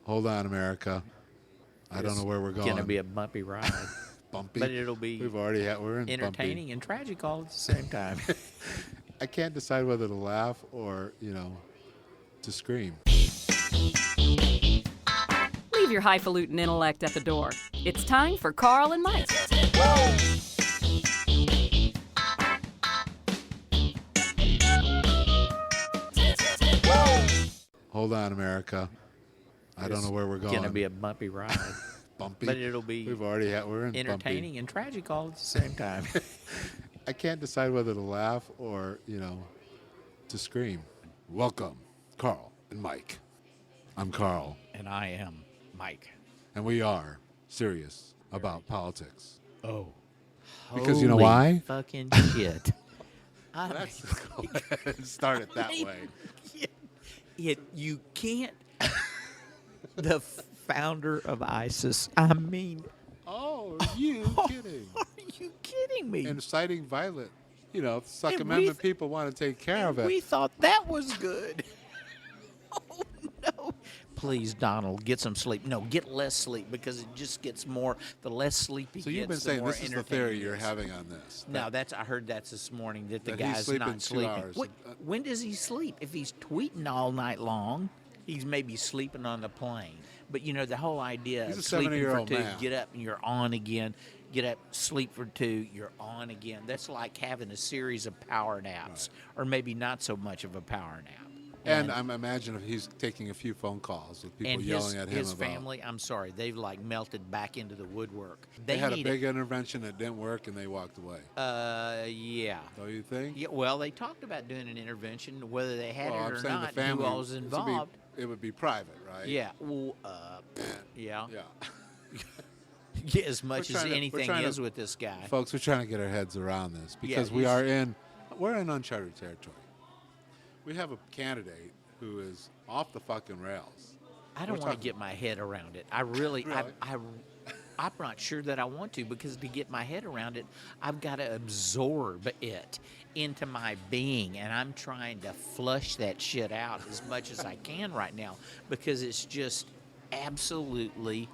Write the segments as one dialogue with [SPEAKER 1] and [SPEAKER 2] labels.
[SPEAKER 1] Hold on, America. I don't know where we're going.
[SPEAKER 2] It's going to be a bumpy ride.
[SPEAKER 1] Bumpy.
[SPEAKER 2] But it'll be
[SPEAKER 1] We're in
[SPEAKER 2] entertaining
[SPEAKER 1] bumpy.
[SPEAKER 2] and tragic all at the same time.
[SPEAKER 1] I can't decide whether to laugh or, to scream.
[SPEAKER 3] Leave your highfalutin intellect at the door. It's time for Carl and Mike.
[SPEAKER 1] Hold on, America. I don't know where we're going.
[SPEAKER 2] It's going to be a bumpy ride.
[SPEAKER 1] Bumpy.
[SPEAKER 2] But it'll be
[SPEAKER 1] we're in
[SPEAKER 2] entertaining
[SPEAKER 1] bumpy.
[SPEAKER 2] and tragic all at the same time.
[SPEAKER 1] I can't decide whether to laugh or, to scream. Welcome, Carl and Mike. I'm Carl.
[SPEAKER 2] And I am Mike.
[SPEAKER 1] And we are serious about politics.
[SPEAKER 2] Oh.
[SPEAKER 1] Because you know why?
[SPEAKER 2] Fucking shit.
[SPEAKER 1] Let's go ahead and start it that way.
[SPEAKER 2] You can't. The founder of ISIS. I mean.
[SPEAKER 1] Oh, you kidding?
[SPEAKER 2] Are you kidding me?
[SPEAKER 1] Inciting violent. Suck
[SPEAKER 2] And
[SPEAKER 1] Amendment people want to take care of it.
[SPEAKER 2] We thought that was good. Oh, no. Please, Donald, get some sleep. No, get less sleep because it just gets more. The less sleep he
[SPEAKER 1] So
[SPEAKER 2] gets,
[SPEAKER 1] you've been
[SPEAKER 2] the
[SPEAKER 1] saying
[SPEAKER 2] more
[SPEAKER 1] this is the
[SPEAKER 2] entertaining
[SPEAKER 1] theory
[SPEAKER 2] it
[SPEAKER 1] you're
[SPEAKER 2] is.
[SPEAKER 1] having on this.
[SPEAKER 2] No, I heard that's this morning that the
[SPEAKER 1] that he's
[SPEAKER 2] guy's
[SPEAKER 1] sleeping
[SPEAKER 2] not
[SPEAKER 1] 2
[SPEAKER 2] sleeping.
[SPEAKER 1] hours.
[SPEAKER 2] When does he sleep? If he's tweeting all night long, he's maybe sleeping on the plane. But the whole idea
[SPEAKER 1] He's
[SPEAKER 2] of
[SPEAKER 1] a
[SPEAKER 2] sleeping for
[SPEAKER 1] 70-year-old
[SPEAKER 2] 2,
[SPEAKER 1] man.
[SPEAKER 2] get up and you're on again. Get up, sleep for 2, you're on again. That's like having a series of power naps, or maybe not so much of a power nap.
[SPEAKER 1] And I'm imagining if he's taking a few phone calls with people yelling at him
[SPEAKER 2] his
[SPEAKER 1] about.
[SPEAKER 2] family, I'm sorry, they've melted back into the woodwork.
[SPEAKER 1] They had a big intervention that didn't work, and they walked away.
[SPEAKER 2] Yeah.
[SPEAKER 1] Don't you think?
[SPEAKER 2] Yeah. Well, they talked about doing an intervention, whether they had
[SPEAKER 1] I'm
[SPEAKER 2] it or
[SPEAKER 1] saying
[SPEAKER 2] not.
[SPEAKER 1] the family,
[SPEAKER 2] who all was involved?
[SPEAKER 1] It would be private, right?
[SPEAKER 2] Yeah. Well, yeah.
[SPEAKER 1] Yeah.
[SPEAKER 2] As much
[SPEAKER 1] We're
[SPEAKER 2] as
[SPEAKER 1] trying to-
[SPEAKER 2] anything
[SPEAKER 1] we're trying
[SPEAKER 2] is
[SPEAKER 1] to-
[SPEAKER 2] with this guy.
[SPEAKER 1] Folks, we're trying to get our heads around this because
[SPEAKER 2] Yeah,
[SPEAKER 1] we're in uncharted territory. We have a candidate who is off the fucking rails.
[SPEAKER 2] I don't want to get my head around it. I really? I'm not sure that I want to, because to get my head around it, I've got to absorb it into my being, and I'm trying to flush that shit out as much as I can right now, because it's just absolutely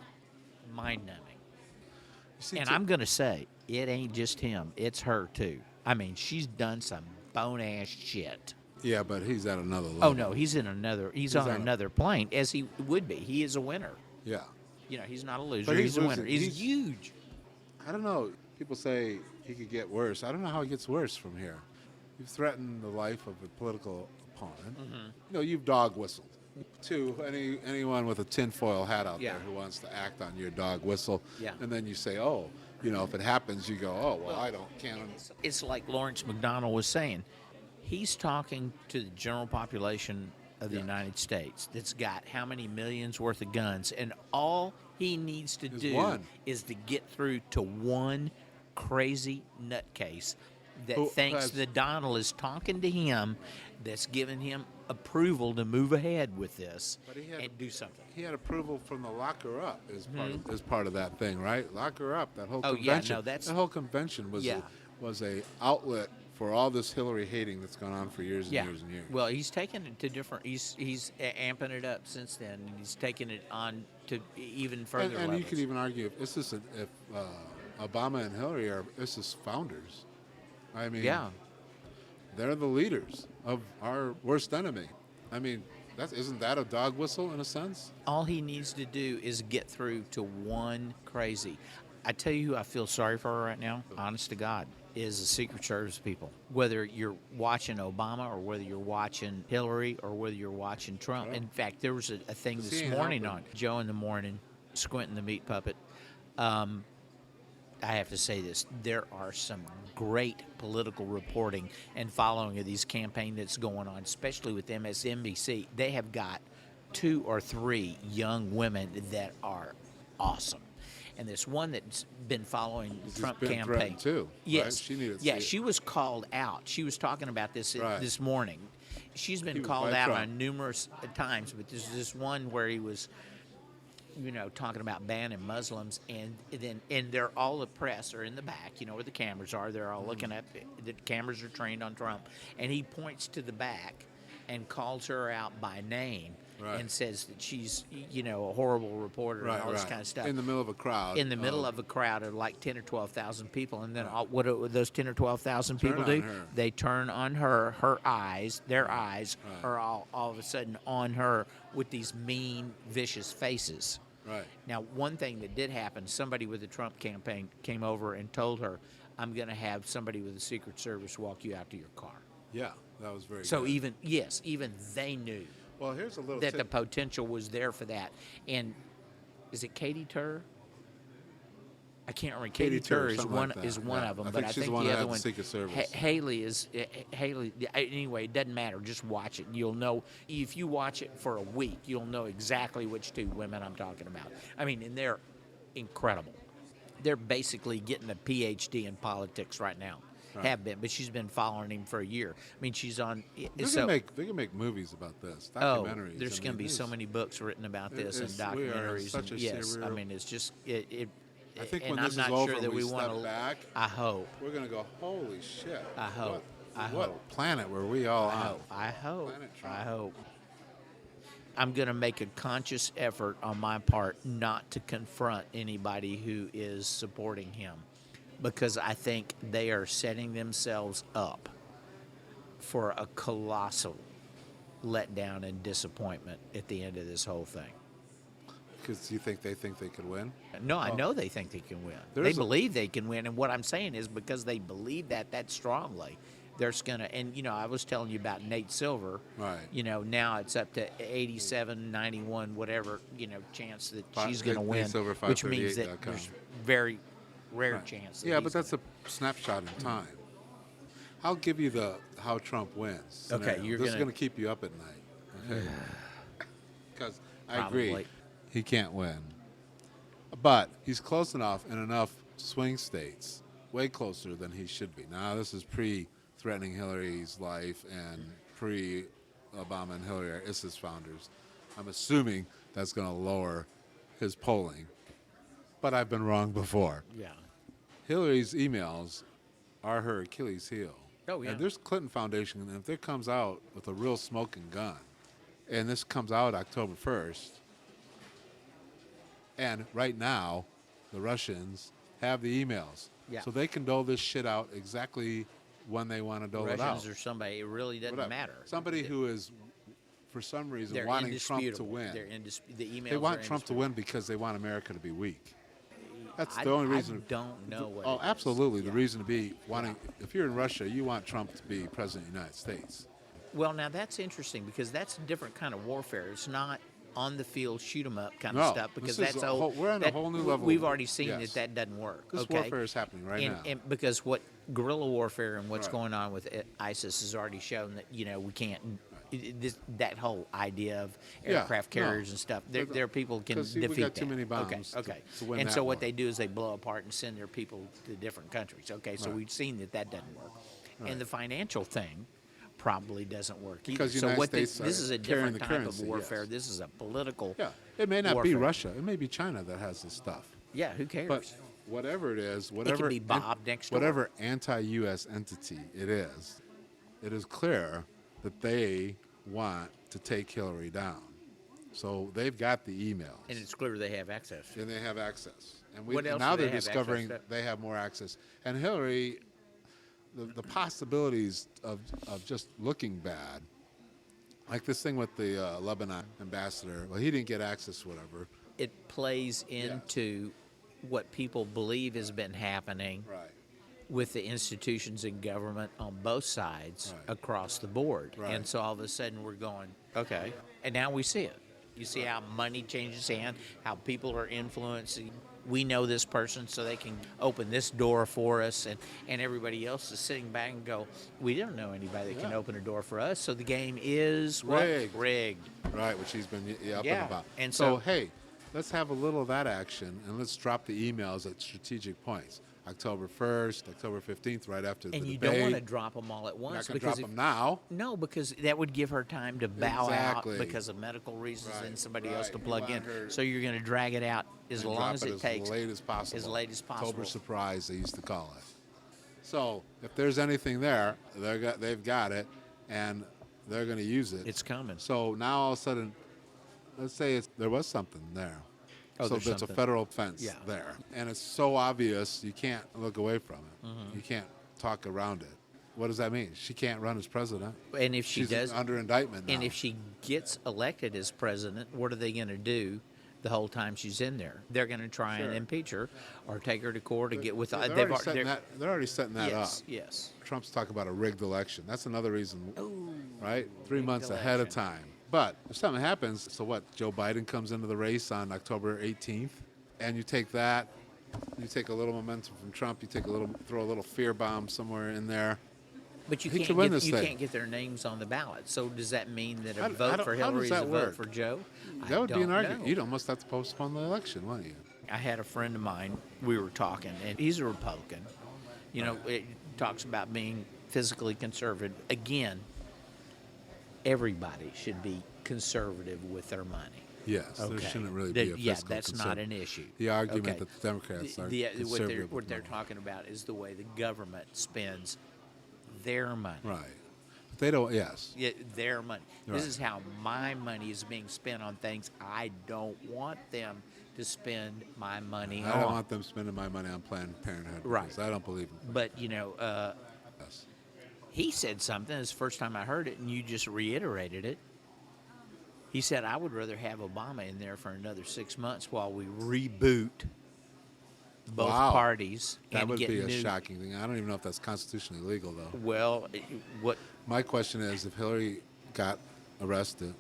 [SPEAKER 2] mind-numbing. And I'm going to say, it ain't just him. It's her, too. I mean, she's done some bone-ass shit.
[SPEAKER 1] Yeah, but he's at another level.
[SPEAKER 2] Oh, no, he's on another plane, as he would be. He is a winner.
[SPEAKER 1] Yeah.
[SPEAKER 2] He's not a loser.
[SPEAKER 1] But
[SPEAKER 2] He's a winner. He's huge.
[SPEAKER 1] I don't know. People say he could get worse. I don't know how it gets worse from here. You've threatened the life of a political opponent. Mm-hmm. You've dog whistled to anyone with a tinfoil hat out there who wants to act on your dog whistle.
[SPEAKER 2] Yeah.
[SPEAKER 1] And then you say, if it happens, you go, I can't.
[SPEAKER 2] It's like Lawrence McDonald was saying. He's talking to the general population of the United States that's got how many millions worth of guns, and all he needs to do is to get through to one crazy nutcase that thinks that Donald is talking to him, that's giving him approval to move ahead with this and do something.
[SPEAKER 1] He had approval from the Lock Her Up as part of that thing, right? Lock Her Up, that whole convention.
[SPEAKER 2] Yeah, no,
[SPEAKER 1] that whole convention was a outlet for all this Hillary hating that's gone on for years and years and years.
[SPEAKER 2] Well, he's taken it to different. He's amping it up since then, and he's taken it on to even further levels.
[SPEAKER 1] And you could even argue if Obama and Hillary are founders. I mean, they're the leaders of our worst enemy. I mean, isn't that a dog whistle in a sense?
[SPEAKER 2] All he needs to do is get through to one crazy. I tell you who I feel sorry for right now, honest to God, is the Secret Service people. Whether you're watching Obama or whether you're watching Hillary or whether you're watching Trump.
[SPEAKER 1] Right.
[SPEAKER 2] In fact, there was a thing this morning on Joe in the Morning, Squinting the Meat Puppet. I have to say this. There are some great political reporting and following of these campaign that's going on, especially with MSNBC. They have got 2 or 3 young women that are awesome. And this one that's been following the Trump campaign
[SPEAKER 1] too.
[SPEAKER 2] Yes,
[SPEAKER 1] right?
[SPEAKER 2] She was called out. She was talking about this this morning. She's been
[SPEAKER 1] He was
[SPEAKER 2] called
[SPEAKER 1] by
[SPEAKER 2] out
[SPEAKER 1] Trump.
[SPEAKER 2] on numerous times, but there's this one where he was, talking about banning Muslims, and they're all the press are in the back, where the cameras are. They're all looking at the cameras are trained on Trump, and he points to the back and calls her out by name.
[SPEAKER 1] Right.
[SPEAKER 2] and says that she's, a horrible reporter and all this kind of stuff.
[SPEAKER 1] In the middle of a crowd.
[SPEAKER 2] In the middle of a crowd of like 10 or 12,000 people, and then what do those 10 or 12,000 people do?
[SPEAKER 1] Her.
[SPEAKER 2] They turn on her. Their eyes are all of a sudden on her with these mean, vicious faces.
[SPEAKER 1] Right.
[SPEAKER 2] Now, one thing that did happen, somebody with the Trump campaign came over and told her, I'm going to have somebody with the Secret Service walk you out to your car.
[SPEAKER 1] Yeah, that was very
[SPEAKER 2] So
[SPEAKER 1] good.
[SPEAKER 2] even they knew
[SPEAKER 1] Well, here's a little
[SPEAKER 2] that
[SPEAKER 1] tip.
[SPEAKER 2] the potential was there for that. And is it Katie Tur? I can't remember. Katie Tur is
[SPEAKER 1] something
[SPEAKER 2] one
[SPEAKER 1] like that.
[SPEAKER 2] is one
[SPEAKER 1] Yeah.
[SPEAKER 2] of them,
[SPEAKER 1] I
[SPEAKER 2] but
[SPEAKER 1] think
[SPEAKER 2] I
[SPEAKER 1] she's
[SPEAKER 2] think
[SPEAKER 1] the one
[SPEAKER 2] the
[SPEAKER 1] that
[SPEAKER 2] other
[SPEAKER 1] had the
[SPEAKER 2] one,
[SPEAKER 1] Secret Service.
[SPEAKER 2] Haley is Haley. Anyway, it doesn't matter. Just watch it. You'll know if you watch it for a week. You'll know exactly which two women I'm talking about. I mean, and they're incredible. They're basically getting a PhD in politics right now.
[SPEAKER 1] Right.
[SPEAKER 2] Have been, but she's been following him for a year. I mean, she's on.
[SPEAKER 1] They can make movies about this, documentaries.
[SPEAKER 2] There's going to be so many books written about this and
[SPEAKER 1] we are
[SPEAKER 2] documentaries.
[SPEAKER 1] such
[SPEAKER 2] And
[SPEAKER 1] a
[SPEAKER 2] yes, I
[SPEAKER 1] serial-
[SPEAKER 2] mean, it's just
[SPEAKER 1] I think
[SPEAKER 2] and
[SPEAKER 1] when
[SPEAKER 2] I'm
[SPEAKER 1] this
[SPEAKER 2] not
[SPEAKER 1] is over,
[SPEAKER 2] sure that
[SPEAKER 1] we
[SPEAKER 2] want
[SPEAKER 1] step
[SPEAKER 2] to.
[SPEAKER 1] back.
[SPEAKER 2] I hope.
[SPEAKER 1] We're gonna go, holy shit!
[SPEAKER 2] I hope.
[SPEAKER 1] What planet were we all on?
[SPEAKER 2] I hope.
[SPEAKER 1] Planet Trump.
[SPEAKER 2] I hope. I'm going to make a conscious effort on my part not to confront anybody who is supporting him, because I think they are setting themselves up for a colossal letdown and disappointment at the end of this whole thing.
[SPEAKER 1] Because you think they could win?
[SPEAKER 2] No, I know they think they can win. They
[SPEAKER 1] There's a-
[SPEAKER 2] believe they can win, and what I'm saying is because they believe that strongly, there's gonna. And I was telling you about Nate Silver.
[SPEAKER 1] Right.
[SPEAKER 2] Now it's up to 87, 91, whatever. Chance that
[SPEAKER 1] Fi-
[SPEAKER 2] she's gonna
[SPEAKER 1] Nate
[SPEAKER 2] win,
[SPEAKER 1] Silver,
[SPEAKER 2] which means that
[SPEAKER 1] 538.com.
[SPEAKER 2] there's very rare
[SPEAKER 1] Right.
[SPEAKER 2] chance.
[SPEAKER 1] Yeah,
[SPEAKER 2] he's
[SPEAKER 1] but that's a snapshot in time. I'll give you the how Trump wins.
[SPEAKER 2] Okay,
[SPEAKER 1] scenario.
[SPEAKER 2] you're
[SPEAKER 1] this is
[SPEAKER 2] gonna-
[SPEAKER 1] going to keep you up at night. Okay. Because I
[SPEAKER 2] Probably.
[SPEAKER 1] agree, he can't win, but he's close enough in enough swing states, way closer than he should be. Now this is pre-threatening Hillary's life and pre-Obama and Hillary are ISIS founders. I'm assuming that's going to lower his polling, but I've been wrong before.
[SPEAKER 2] Yeah.
[SPEAKER 1] Hillary's emails are her Achilles heel.
[SPEAKER 2] Oh, yeah.
[SPEAKER 1] And there's Clinton Foundation, and if it comes out with a real smoking gun, and this comes out October 1st, and right now, the Russians have the emails.
[SPEAKER 2] Yeah.
[SPEAKER 1] So they can dole this shit out exactly when they want to dole it
[SPEAKER 2] Russians
[SPEAKER 1] out.
[SPEAKER 2] or somebody, it really doesn't
[SPEAKER 1] Whatever.
[SPEAKER 2] matter.
[SPEAKER 1] Somebody who is, for some reason,
[SPEAKER 2] They're
[SPEAKER 1] wanting Trump to
[SPEAKER 2] indisputable.
[SPEAKER 1] win.
[SPEAKER 2] They're the emails.
[SPEAKER 1] They want
[SPEAKER 2] are
[SPEAKER 1] Trump to
[SPEAKER 2] indisputable.
[SPEAKER 1] win because they want America to be weak. That's
[SPEAKER 2] I-
[SPEAKER 1] the only
[SPEAKER 2] I
[SPEAKER 1] reason.
[SPEAKER 2] don't know what
[SPEAKER 1] Oh,
[SPEAKER 2] it is.
[SPEAKER 1] absolutely. The
[SPEAKER 2] Yeah.
[SPEAKER 1] reason to be wanting, if you're in Russia, you want Trump to be president of the United States.
[SPEAKER 2] Well, now that's interesting because that's a different kind of warfare. It's not on the field, shoot 'em up kind
[SPEAKER 1] No,
[SPEAKER 2] of stuff. Because
[SPEAKER 1] this is
[SPEAKER 2] that's
[SPEAKER 1] a
[SPEAKER 2] old.
[SPEAKER 1] whole- we're on a
[SPEAKER 2] that-
[SPEAKER 1] whole new level.
[SPEAKER 2] We've already seen
[SPEAKER 1] Yes.
[SPEAKER 2] that doesn't work.
[SPEAKER 1] This
[SPEAKER 2] okay?
[SPEAKER 1] warfare is happening right now.
[SPEAKER 2] And because what guerrilla warfare and what's
[SPEAKER 1] Right.
[SPEAKER 2] going on with ISIS has already shown that we can't. That whole idea of
[SPEAKER 1] Yeah,
[SPEAKER 2] aircraft carriers and stuff, there are people can
[SPEAKER 1] 'cause, see,
[SPEAKER 2] defeat
[SPEAKER 1] we got
[SPEAKER 2] that.
[SPEAKER 1] too many bombs
[SPEAKER 2] Okay.
[SPEAKER 1] to win
[SPEAKER 2] And
[SPEAKER 1] that
[SPEAKER 2] so what
[SPEAKER 1] war.
[SPEAKER 2] they do is they blow apart and send their people to different countries. Okay, so
[SPEAKER 1] Right.
[SPEAKER 2] we've seen that doesn't work,
[SPEAKER 1] Right.
[SPEAKER 2] and the financial thing probably doesn't work either.
[SPEAKER 1] Because the
[SPEAKER 2] so
[SPEAKER 1] United
[SPEAKER 2] what
[SPEAKER 1] States
[SPEAKER 2] this
[SPEAKER 1] are
[SPEAKER 2] is a
[SPEAKER 1] carrying
[SPEAKER 2] different
[SPEAKER 1] the
[SPEAKER 2] type
[SPEAKER 1] currency,
[SPEAKER 2] of warfare.
[SPEAKER 1] yes.
[SPEAKER 2] This is a political.
[SPEAKER 1] Yeah, it may not
[SPEAKER 2] warfare.
[SPEAKER 1] be Russia. It may be China that has this stuff.
[SPEAKER 2] Yeah, who cares?
[SPEAKER 1] But whatever it is, whatever
[SPEAKER 2] be Bob next door.
[SPEAKER 1] whatever anti-U.S. entity it is clear that they want to take Hillary down. So they've got the emails.
[SPEAKER 2] And it's clear they have access.
[SPEAKER 1] And they have access. And
[SPEAKER 2] What else
[SPEAKER 1] now
[SPEAKER 2] do they
[SPEAKER 1] they're
[SPEAKER 2] have
[SPEAKER 1] discovering
[SPEAKER 2] access to?
[SPEAKER 1] they have more access. And Hillary, the possibilities of just looking bad, like this thing with the Lebanon ambassador, well, he didn't get access, whatever.
[SPEAKER 2] It plays into what people believe has been happening
[SPEAKER 1] Right.
[SPEAKER 2] with the institutions in government on both sides
[SPEAKER 1] Right.
[SPEAKER 2] across the board.
[SPEAKER 1] Right.
[SPEAKER 2] And so all of a sudden we're going, okay. And now we see it. You see how money changes hand, how people are influencing. We know this person, so they can open this door for us, and everybody else is sitting back and go, we don't know anybody that can
[SPEAKER 1] Yeah.
[SPEAKER 2] open a door for us, so the game is what?
[SPEAKER 1] Rigged.
[SPEAKER 2] Rigged.
[SPEAKER 1] Right, which he's been up
[SPEAKER 2] Yeah,
[SPEAKER 1] and about.
[SPEAKER 2] and
[SPEAKER 1] so,
[SPEAKER 2] so-
[SPEAKER 1] hey, let's have a little of that action, and let's drop the emails at strategic points. October 1st, October 15th, right after the
[SPEAKER 2] And you
[SPEAKER 1] debate.
[SPEAKER 2] don't want to drop them all at
[SPEAKER 1] We're
[SPEAKER 2] once.
[SPEAKER 1] not going to
[SPEAKER 2] because
[SPEAKER 1] drop
[SPEAKER 2] if-
[SPEAKER 1] them now.
[SPEAKER 2] No, because that would give her time to bow
[SPEAKER 1] Exactly.
[SPEAKER 2] out because of medical reasons
[SPEAKER 1] Right,
[SPEAKER 2] and somebody else to
[SPEAKER 1] right.
[SPEAKER 2] plug
[SPEAKER 1] You
[SPEAKER 2] in.
[SPEAKER 1] want her-
[SPEAKER 2] So you're going to drag it out as
[SPEAKER 1] and
[SPEAKER 2] long
[SPEAKER 1] drop
[SPEAKER 2] as it takes.
[SPEAKER 1] as late as possible.
[SPEAKER 2] As late as possible.
[SPEAKER 1] October surprise, they used to call it. So if there's anything there, they've got it, and they're going to use it.
[SPEAKER 2] It's coming.
[SPEAKER 1] So now all of a sudden, let's say there was something there.
[SPEAKER 2] Oh,
[SPEAKER 1] So
[SPEAKER 2] there's
[SPEAKER 1] that's
[SPEAKER 2] something.
[SPEAKER 1] a federal offense
[SPEAKER 2] Yeah.
[SPEAKER 1] there. And it's so obvious you can't look away from it.
[SPEAKER 2] Mm-hmm.
[SPEAKER 1] You can't talk around it. What does that mean? She can't run as president.
[SPEAKER 2] And if she
[SPEAKER 1] She's
[SPEAKER 2] does,
[SPEAKER 1] under indictment now.
[SPEAKER 2] and if she gets elected as president, what are they going to do the whole time she's in there? They're going to try and
[SPEAKER 1] Sure.
[SPEAKER 2] impeach her or take her to court to get with.
[SPEAKER 1] they're,
[SPEAKER 2] they've
[SPEAKER 1] already setting
[SPEAKER 2] they're-
[SPEAKER 1] that, they're already setting that
[SPEAKER 2] yes,
[SPEAKER 1] up.
[SPEAKER 2] yes.
[SPEAKER 1] Trump's talking about a rigged election. That's another reason,
[SPEAKER 2] Ooh,
[SPEAKER 1] right? 3
[SPEAKER 2] rigged
[SPEAKER 1] months ahead of
[SPEAKER 2] election.
[SPEAKER 1] time. But if something happens, so what? Joe Biden comes into the race on October 18th, and you take that, you take a little momentum from Trump, you throw a little fear bomb somewhere in there.
[SPEAKER 2] But you
[SPEAKER 1] He
[SPEAKER 2] can't
[SPEAKER 1] could win
[SPEAKER 2] get,
[SPEAKER 1] this
[SPEAKER 2] you
[SPEAKER 1] thing.
[SPEAKER 2] can't get their names on the ballot. So does that mean that
[SPEAKER 1] How-
[SPEAKER 2] a
[SPEAKER 1] how
[SPEAKER 2] vote
[SPEAKER 1] do-
[SPEAKER 2] for
[SPEAKER 1] how
[SPEAKER 2] Hillary
[SPEAKER 1] does
[SPEAKER 2] is a
[SPEAKER 1] that
[SPEAKER 2] vote
[SPEAKER 1] work?
[SPEAKER 2] for Joe?
[SPEAKER 1] That would be an
[SPEAKER 2] don't
[SPEAKER 1] argument.
[SPEAKER 2] know.
[SPEAKER 1] You'd almost have to postpone the election, wouldn't you?
[SPEAKER 2] I had a friend of mine, we were talking, and he's a Republican. You know, it talks about being physically conservative. Again, everybody should be conservative with their money.
[SPEAKER 1] Yes, there
[SPEAKER 2] Okay.
[SPEAKER 1] shouldn't really be a
[SPEAKER 2] Yeah,
[SPEAKER 1] fiscal
[SPEAKER 2] that's
[SPEAKER 1] concern.
[SPEAKER 2] not an issue.
[SPEAKER 1] The argument
[SPEAKER 2] Okay.
[SPEAKER 1] that the Democrats are
[SPEAKER 2] what
[SPEAKER 1] conservative
[SPEAKER 2] what they're
[SPEAKER 1] with money.
[SPEAKER 2] talking about is the way the government spends their money.
[SPEAKER 1] Right. But they don't, yes.
[SPEAKER 2] Yeah, their money.
[SPEAKER 1] Right.
[SPEAKER 2] This is how my money is being spent on things I don't want them to spend my money
[SPEAKER 1] I
[SPEAKER 2] on.
[SPEAKER 1] don't want them spending my money on Planned Parenthood.
[SPEAKER 2] Right.
[SPEAKER 1] Because I don't believe in
[SPEAKER 2] But, you know,
[SPEAKER 1] yes.
[SPEAKER 2] he said something. It's the first time I heard it, and you just reiterated it. He said, I would rather have Obama in there for another 6 months while we reboot both
[SPEAKER 1] Wow.
[SPEAKER 2] parties.
[SPEAKER 1] That
[SPEAKER 2] and
[SPEAKER 1] would
[SPEAKER 2] get
[SPEAKER 1] be a
[SPEAKER 2] new,
[SPEAKER 1] shocking thing. I don't even know if that's constitutionally legal, though.
[SPEAKER 2] Well, what
[SPEAKER 1] My question is, if Hillary got arrested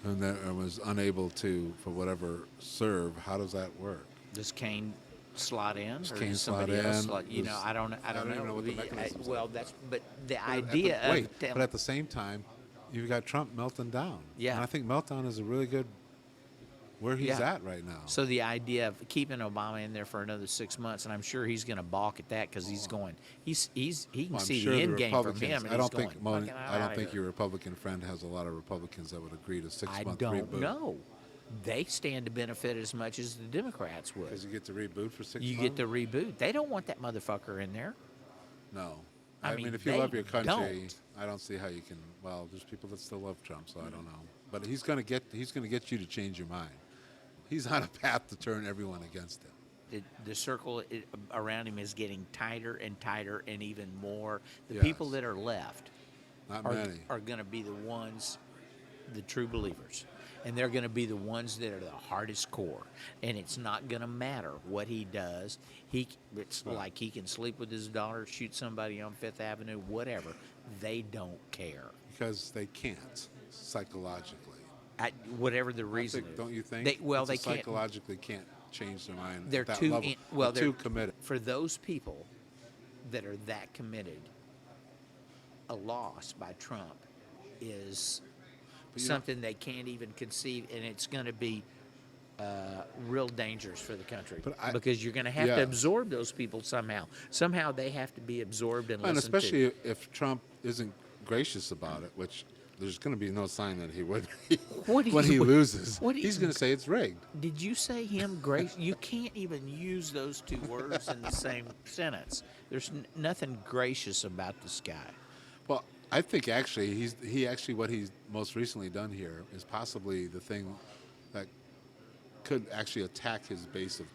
[SPEAKER 1] and was unable to, for whatever, serve, how does that work?
[SPEAKER 2] does Kane slot in,
[SPEAKER 1] Does
[SPEAKER 2] or
[SPEAKER 1] Kane
[SPEAKER 2] does somebody
[SPEAKER 1] slot
[SPEAKER 2] else
[SPEAKER 1] in?
[SPEAKER 2] slot? You know,
[SPEAKER 1] Does-
[SPEAKER 2] I don't
[SPEAKER 1] even
[SPEAKER 2] know.
[SPEAKER 1] know what the mechanisms are.
[SPEAKER 2] Well, that's but the
[SPEAKER 1] But at the-
[SPEAKER 2] idea
[SPEAKER 1] wait,
[SPEAKER 2] of
[SPEAKER 1] but at the same time, you've got Trump melting down.
[SPEAKER 2] Yeah.
[SPEAKER 1] And I think meltdown is a really good where he's
[SPEAKER 2] Yeah.
[SPEAKER 1] at right now.
[SPEAKER 2] So the idea of keeping Obama in there for another 6 months, and I'm sure he's going to balk at that because he's going. He can
[SPEAKER 1] Well, I'm
[SPEAKER 2] see
[SPEAKER 1] sure
[SPEAKER 2] the end game from
[SPEAKER 1] Republicans.
[SPEAKER 2] him, and
[SPEAKER 1] I don't
[SPEAKER 2] he's going.
[SPEAKER 1] think Mon-
[SPEAKER 2] "Fucking
[SPEAKER 1] I don't
[SPEAKER 2] outta
[SPEAKER 1] think
[SPEAKER 2] here."
[SPEAKER 1] your Republican friend has a lot of Republicans that would agree to 6
[SPEAKER 2] I
[SPEAKER 1] month
[SPEAKER 2] don't
[SPEAKER 1] reboot.
[SPEAKER 2] know. They stand to benefit as much as the Democrats would.
[SPEAKER 1] Because you get to reboot for 6
[SPEAKER 2] You
[SPEAKER 1] months.
[SPEAKER 2] get the reboot. They don't want that motherfucker in there.
[SPEAKER 1] No.
[SPEAKER 2] I
[SPEAKER 1] I
[SPEAKER 2] mean,
[SPEAKER 1] mean, if you
[SPEAKER 2] they
[SPEAKER 1] love your country,
[SPEAKER 2] don't.
[SPEAKER 1] I don't see how you can. Well, there's people that still love Trump, so I don't know. But he's gonna get you to change your mind. He's on a path to turn everyone against him.
[SPEAKER 2] The circle around him is getting tighter and tighter, and even more. The
[SPEAKER 1] Yes.
[SPEAKER 2] people that are left
[SPEAKER 1] Not
[SPEAKER 2] are,
[SPEAKER 1] many.
[SPEAKER 2] are going to be the ones, the true believers. And they're going to be the ones that are the hardest core. And it's not going to matter what he does. It's like he can sleep with his daughter, shoot somebody on Fifth Avenue, whatever. They don't care.
[SPEAKER 1] Because they can't psychologically.
[SPEAKER 2] Whatever the reason is.
[SPEAKER 1] Don't you think?
[SPEAKER 2] They
[SPEAKER 1] It's
[SPEAKER 2] can't.
[SPEAKER 1] psychologically can't change their mind.
[SPEAKER 2] They're
[SPEAKER 1] at that
[SPEAKER 2] too
[SPEAKER 1] level.
[SPEAKER 2] well.
[SPEAKER 1] They're too committed.
[SPEAKER 2] For those people that are that committed, a loss by Trump is
[SPEAKER 1] But you know-
[SPEAKER 2] something they can't even conceive, and it's going to be real dangerous for the country because you're going to have to
[SPEAKER 1] yeah.
[SPEAKER 2] absorb those people somehow. Somehow they have to be absorbed and
[SPEAKER 1] And
[SPEAKER 2] listened
[SPEAKER 1] especially
[SPEAKER 2] to.
[SPEAKER 1] if Trump isn't gracious about it, which there's going to be no sign that he would be
[SPEAKER 2] What do
[SPEAKER 1] when
[SPEAKER 2] you-
[SPEAKER 1] he loses.
[SPEAKER 2] what do
[SPEAKER 1] He's
[SPEAKER 2] you-
[SPEAKER 1] going to say it's rigged.
[SPEAKER 2] Did you say him grace? You can't even use those two words in the same sentence. There's nothing gracious about this guy.
[SPEAKER 1] Well, I think actually what he's most recently done here is possibly the thing that could actually attack his base of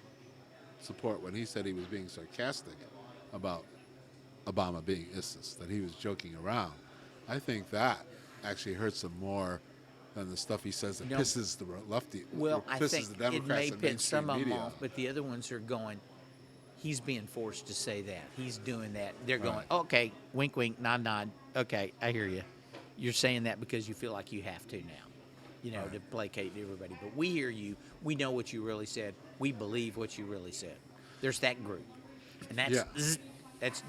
[SPEAKER 1] support when he said he was being sarcastic about Obama being ISIS, that he was joking around. I think that actually hurts him more than the stuff he says that
[SPEAKER 2] No.
[SPEAKER 1] pisses the lefty,
[SPEAKER 2] Well, I
[SPEAKER 1] pisses
[SPEAKER 2] think
[SPEAKER 1] the Democrats
[SPEAKER 2] it may
[SPEAKER 1] and
[SPEAKER 2] piss some
[SPEAKER 1] mainstream
[SPEAKER 2] of them
[SPEAKER 1] media.
[SPEAKER 2] off, but the other ones are going, he's being forced to say that. He's doing that. They're going,
[SPEAKER 1] Right.
[SPEAKER 2] okay, wink, wink, nod, nod. Okay, I hear you. You're saying that because you feel like you have to now, to placate everybody. But we hear you. We know what you really said. We believe what you really said. There's that group. And that's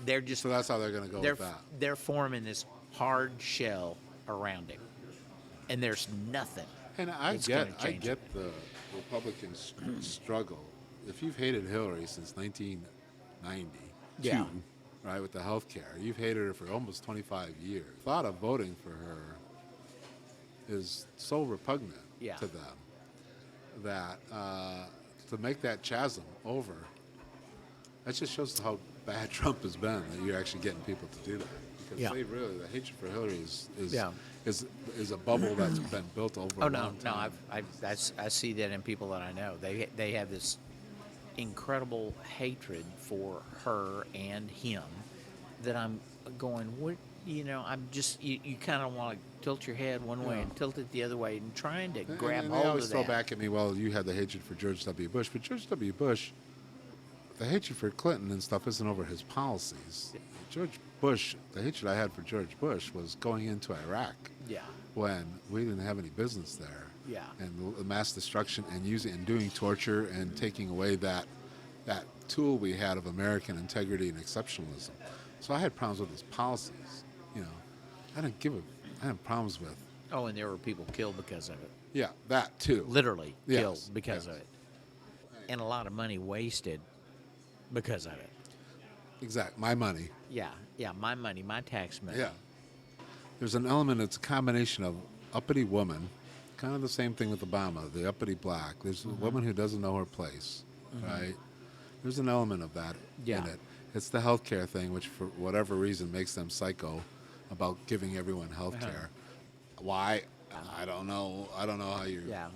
[SPEAKER 2] they're just
[SPEAKER 1] So that's how they're going to go
[SPEAKER 2] they're
[SPEAKER 1] with that.
[SPEAKER 2] they're forming this hard shell around him. And there's nothing.
[SPEAKER 1] And I
[SPEAKER 2] that's gonna
[SPEAKER 1] get
[SPEAKER 2] change it.
[SPEAKER 1] the Republican struggle. If you've hated Hillary since 1992,
[SPEAKER 2] Yeah.
[SPEAKER 1] right, with the health care, you've hated her for almost 25 years. The thought of voting for her is so repugnant
[SPEAKER 2] Yeah.
[SPEAKER 1] to them that to make that chasm over, that just shows how bad Trump has been, that you're actually getting people to do that. because
[SPEAKER 2] Yeah.
[SPEAKER 1] they really the hatred for Hillary is
[SPEAKER 2] Yeah.
[SPEAKER 1] is a bubble that's been built over.
[SPEAKER 2] Oh
[SPEAKER 1] a
[SPEAKER 2] no,
[SPEAKER 1] long
[SPEAKER 2] no,
[SPEAKER 1] time.
[SPEAKER 2] I see that in people that I know. They have this incredible hatred for her and him that I'm going, what, I'm just, you kind of want to tilt your head one way
[SPEAKER 1] Yeah.
[SPEAKER 2] and tilt it the other way and trying to grab
[SPEAKER 1] and
[SPEAKER 2] hold
[SPEAKER 1] they always
[SPEAKER 2] of
[SPEAKER 1] throw
[SPEAKER 2] that.
[SPEAKER 1] back at me, well, you had the hatred for George W. Bush, but George W. Bush, the hatred for Clinton and stuff isn't over his policies. George Bush, the hatred I had for George Bush was going into Iraq
[SPEAKER 2] Yeah.
[SPEAKER 1] when we didn't have any business there.
[SPEAKER 2] Yeah.
[SPEAKER 1] And the mass destruction and using and doing torture and taking away that tool we had of American integrity and exceptionalism. So I had problems with his policies. I had problems with.
[SPEAKER 2] Oh, and there were people killed because of it.
[SPEAKER 1] Yeah, that too.
[SPEAKER 2] Literally
[SPEAKER 1] Yes,
[SPEAKER 2] killed because
[SPEAKER 1] yes.
[SPEAKER 2] of it. And a lot of money wasted because of it.
[SPEAKER 1] Exact. My money.
[SPEAKER 2] Yeah, my money, my tax money.
[SPEAKER 1] Yeah. There's an element, it's a combination of uppity woman, kind of the same thing with Obama, the uppity black. There's a woman who doesn't know her place, right? There's an element of that
[SPEAKER 2] Yeah.
[SPEAKER 1] in it. It's the healthcare thing, which for whatever reason makes them psycho about giving everyone healthcare. Why? I don't know. I don't know how you.
[SPEAKER 2] Yeah,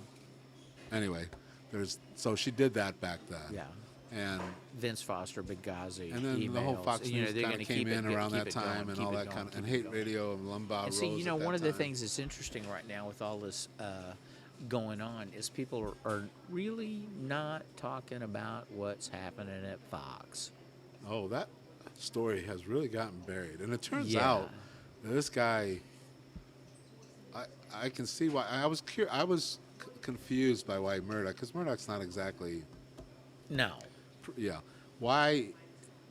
[SPEAKER 1] Anyway, so she did that back then.
[SPEAKER 2] yeah.
[SPEAKER 1] And
[SPEAKER 2] Vince Foster, Benghazi,
[SPEAKER 1] and then the whole
[SPEAKER 2] emails,
[SPEAKER 1] Fox News
[SPEAKER 2] they're
[SPEAKER 1] kind
[SPEAKER 2] gonna
[SPEAKER 1] of came
[SPEAKER 2] keep it
[SPEAKER 1] in
[SPEAKER 2] go-
[SPEAKER 1] around
[SPEAKER 2] keep
[SPEAKER 1] that
[SPEAKER 2] it going,
[SPEAKER 1] time and
[SPEAKER 2] keep
[SPEAKER 1] all
[SPEAKER 2] it
[SPEAKER 1] that
[SPEAKER 2] going,
[SPEAKER 1] kind of,
[SPEAKER 2] keep
[SPEAKER 1] and
[SPEAKER 2] it
[SPEAKER 1] hate
[SPEAKER 2] going.
[SPEAKER 1] radio and Lumbaugh
[SPEAKER 2] And see,
[SPEAKER 1] rose at
[SPEAKER 2] one
[SPEAKER 1] that
[SPEAKER 2] of the
[SPEAKER 1] time.
[SPEAKER 2] things that's interesting right now with all this going on is people are really not talking about what's happening at Fox.
[SPEAKER 1] Oh, that story has really gotten buried, and it turns
[SPEAKER 2] Yeah.
[SPEAKER 1] out that this guy. I can see why. I was confused by why Murdoch, because Murdoch's not exactly.
[SPEAKER 2] No.
[SPEAKER 1] Yeah, why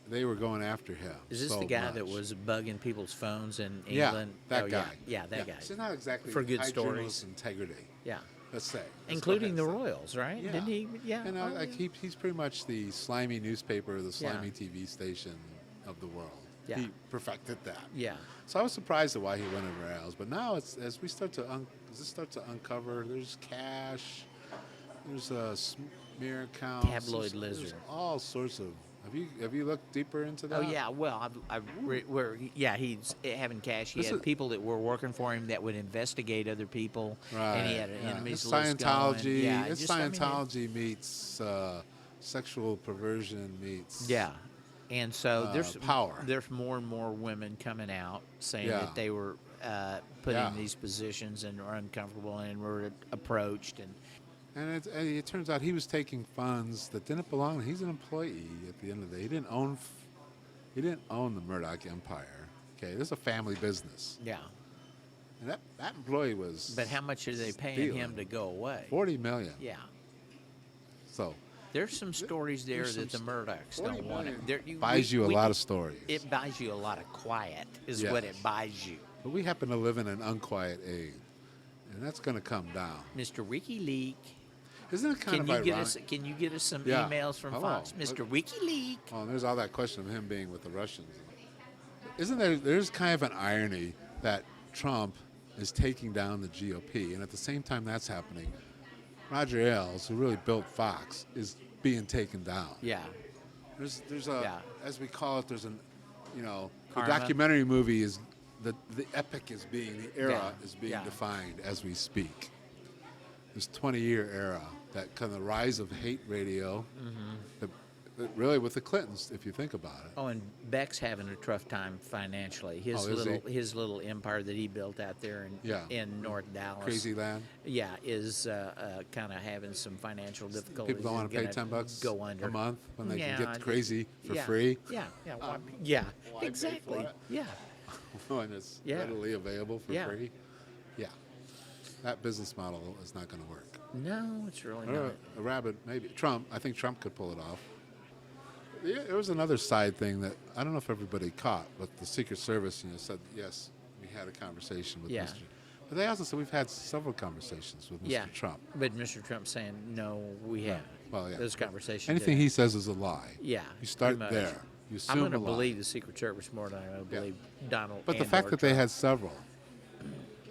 [SPEAKER 1] they were going after him.
[SPEAKER 2] Is this
[SPEAKER 1] so
[SPEAKER 2] the guy that
[SPEAKER 1] much.
[SPEAKER 2] was bugging people's phones in
[SPEAKER 1] Yeah,
[SPEAKER 2] England?
[SPEAKER 1] that
[SPEAKER 2] Oh,
[SPEAKER 1] guy.
[SPEAKER 2] Yeah, that guy.
[SPEAKER 1] It's not exactly
[SPEAKER 2] For good
[SPEAKER 1] high
[SPEAKER 2] stories.
[SPEAKER 1] journalist integrity.
[SPEAKER 2] Yeah.
[SPEAKER 1] Let's say. Let's go
[SPEAKER 2] Including the
[SPEAKER 1] ahead and say.
[SPEAKER 2] Royals, right?
[SPEAKER 1] Yeah.
[SPEAKER 2] Didn't he? Yeah.
[SPEAKER 1] And
[SPEAKER 2] Oh,
[SPEAKER 1] like
[SPEAKER 2] yeah.
[SPEAKER 1] he's pretty much the slimy newspaper, the
[SPEAKER 2] Yeah.
[SPEAKER 1] slimy TV station of the world.
[SPEAKER 2] Yeah.
[SPEAKER 1] He perfected that.
[SPEAKER 2] Yeah.
[SPEAKER 1] So I was surprised at why he went over rails, but now it's as we start to uncover. There's cash, there's smear accounts,
[SPEAKER 2] Tabloid
[SPEAKER 1] there's
[SPEAKER 2] lizard.
[SPEAKER 1] all sorts of. Have you looked deeper into that?
[SPEAKER 2] Oh yeah, well, he's having cash. He
[SPEAKER 1] This
[SPEAKER 2] had
[SPEAKER 1] is-
[SPEAKER 2] people that were working for him that would investigate other people,
[SPEAKER 1] Right.
[SPEAKER 2] and he had an
[SPEAKER 1] yeah.
[SPEAKER 2] enemies
[SPEAKER 1] It's
[SPEAKER 2] list
[SPEAKER 1] Scientology.
[SPEAKER 2] going. Yeah,
[SPEAKER 1] It's
[SPEAKER 2] just, I mean,
[SPEAKER 1] Scientology meets sexual perversion meets.
[SPEAKER 2] yeah, and so there's
[SPEAKER 1] power.
[SPEAKER 2] There's more and more women coming out saying
[SPEAKER 1] Yeah.
[SPEAKER 2] that they were put
[SPEAKER 1] Yeah.
[SPEAKER 2] in these positions and are uncomfortable and were approached
[SPEAKER 1] And it turns out he was taking funds that didn't belong. He's an employee at the end of the day. He didn't own the Murdoch empire. Okay, this is a family business.
[SPEAKER 2] yeah.
[SPEAKER 1] And that employee was.
[SPEAKER 2] But how much are they paying
[SPEAKER 1] stealing.
[SPEAKER 2] him to go away?
[SPEAKER 1] $40 million.
[SPEAKER 2] Yeah.
[SPEAKER 1] So
[SPEAKER 2] There's some stories there
[SPEAKER 1] there's
[SPEAKER 2] that the
[SPEAKER 1] some
[SPEAKER 2] Murdochs
[SPEAKER 1] 40
[SPEAKER 2] don't want
[SPEAKER 1] million
[SPEAKER 2] it.
[SPEAKER 1] buys you a lot of stories.
[SPEAKER 2] It buys you a lot of quiet, is what it
[SPEAKER 1] Yes.
[SPEAKER 2] buys you.
[SPEAKER 1] But we happen to live in an unquiet age, and that's going to come down.
[SPEAKER 2] Mr. WikiLeaks,
[SPEAKER 1] Isn't it kind
[SPEAKER 2] can
[SPEAKER 1] of
[SPEAKER 2] you
[SPEAKER 1] ironic?
[SPEAKER 2] get us some
[SPEAKER 1] Yeah.
[SPEAKER 2] emails from
[SPEAKER 1] Hello.
[SPEAKER 2] Fox, Mr. WikiLeaks?
[SPEAKER 1] Oh, and there's all that question of him being with the Russians. Isn't there's kind of an irony that Trump is taking down the GOP, and at the same time that's happening, Roger Ailes, who really built Fox, is being taken down.
[SPEAKER 2] Yeah,
[SPEAKER 1] There's a,
[SPEAKER 2] Yeah.
[SPEAKER 1] as we call it, there's the
[SPEAKER 2] Karma.
[SPEAKER 1] documentary movie is, the epic is being, the era
[SPEAKER 2] Yeah.
[SPEAKER 1] is being
[SPEAKER 2] Yeah.
[SPEAKER 1] defined as we speak. This 20-year era, that kind of rise of hate radio, that really with the Clintons, if you think about it.
[SPEAKER 2] Oh, and Beck's having a tough time financially.
[SPEAKER 1] Oh, is he?
[SPEAKER 2] His little empire that he built out there
[SPEAKER 1] Yeah.
[SPEAKER 2] in North Dallas.
[SPEAKER 1] Crazy Land.
[SPEAKER 2] Yeah, is kind of having some financial difficulties.
[SPEAKER 1] People don't want to pay
[SPEAKER 2] Gonna
[SPEAKER 1] $10
[SPEAKER 2] go under
[SPEAKER 1] a month when they
[SPEAKER 2] Yeah,
[SPEAKER 1] can get Crazy for
[SPEAKER 2] yeah,
[SPEAKER 1] free.
[SPEAKER 2] Yeah, yeah,
[SPEAKER 1] why pay
[SPEAKER 2] exactly.
[SPEAKER 1] for it?
[SPEAKER 2] Yeah,
[SPEAKER 1] When it's
[SPEAKER 2] Yeah.
[SPEAKER 1] readily available for
[SPEAKER 2] Yeah.
[SPEAKER 1] free. Yeah. That business model is not going to work.
[SPEAKER 2] no, it's really
[SPEAKER 1] Or
[SPEAKER 2] not.
[SPEAKER 1] a rabbit, maybe. Trump, I think Trump could pull it off. Yeah, there was another side thing that I don't know if everybody caught, but the Secret Service, said, yes, we had a conversation with
[SPEAKER 2] Yeah.
[SPEAKER 1] Mr. But they also said we've had several conversations with Mr.
[SPEAKER 2] Yeah,
[SPEAKER 1] Trump.
[SPEAKER 2] But Mr. Trump's saying no, we haven't.
[SPEAKER 1] Well, yeah.
[SPEAKER 2] Those conversations.
[SPEAKER 1] Anything
[SPEAKER 2] didn't.
[SPEAKER 1] he says is a lie.
[SPEAKER 2] Yeah,
[SPEAKER 1] You start
[SPEAKER 2] pretty much.
[SPEAKER 1] there. You assume
[SPEAKER 2] I'm going to
[SPEAKER 1] a lie.
[SPEAKER 2] believe the Secret Service more than I'm going to
[SPEAKER 1] Yeah.
[SPEAKER 2] believe Donald.
[SPEAKER 1] But the
[SPEAKER 2] and
[SPEAKER 1] fact
[SPEAKER 2] or
[SPEAKER 1] that they
[SPEAKER 2] Trump.
[SPEAKER 1] had several,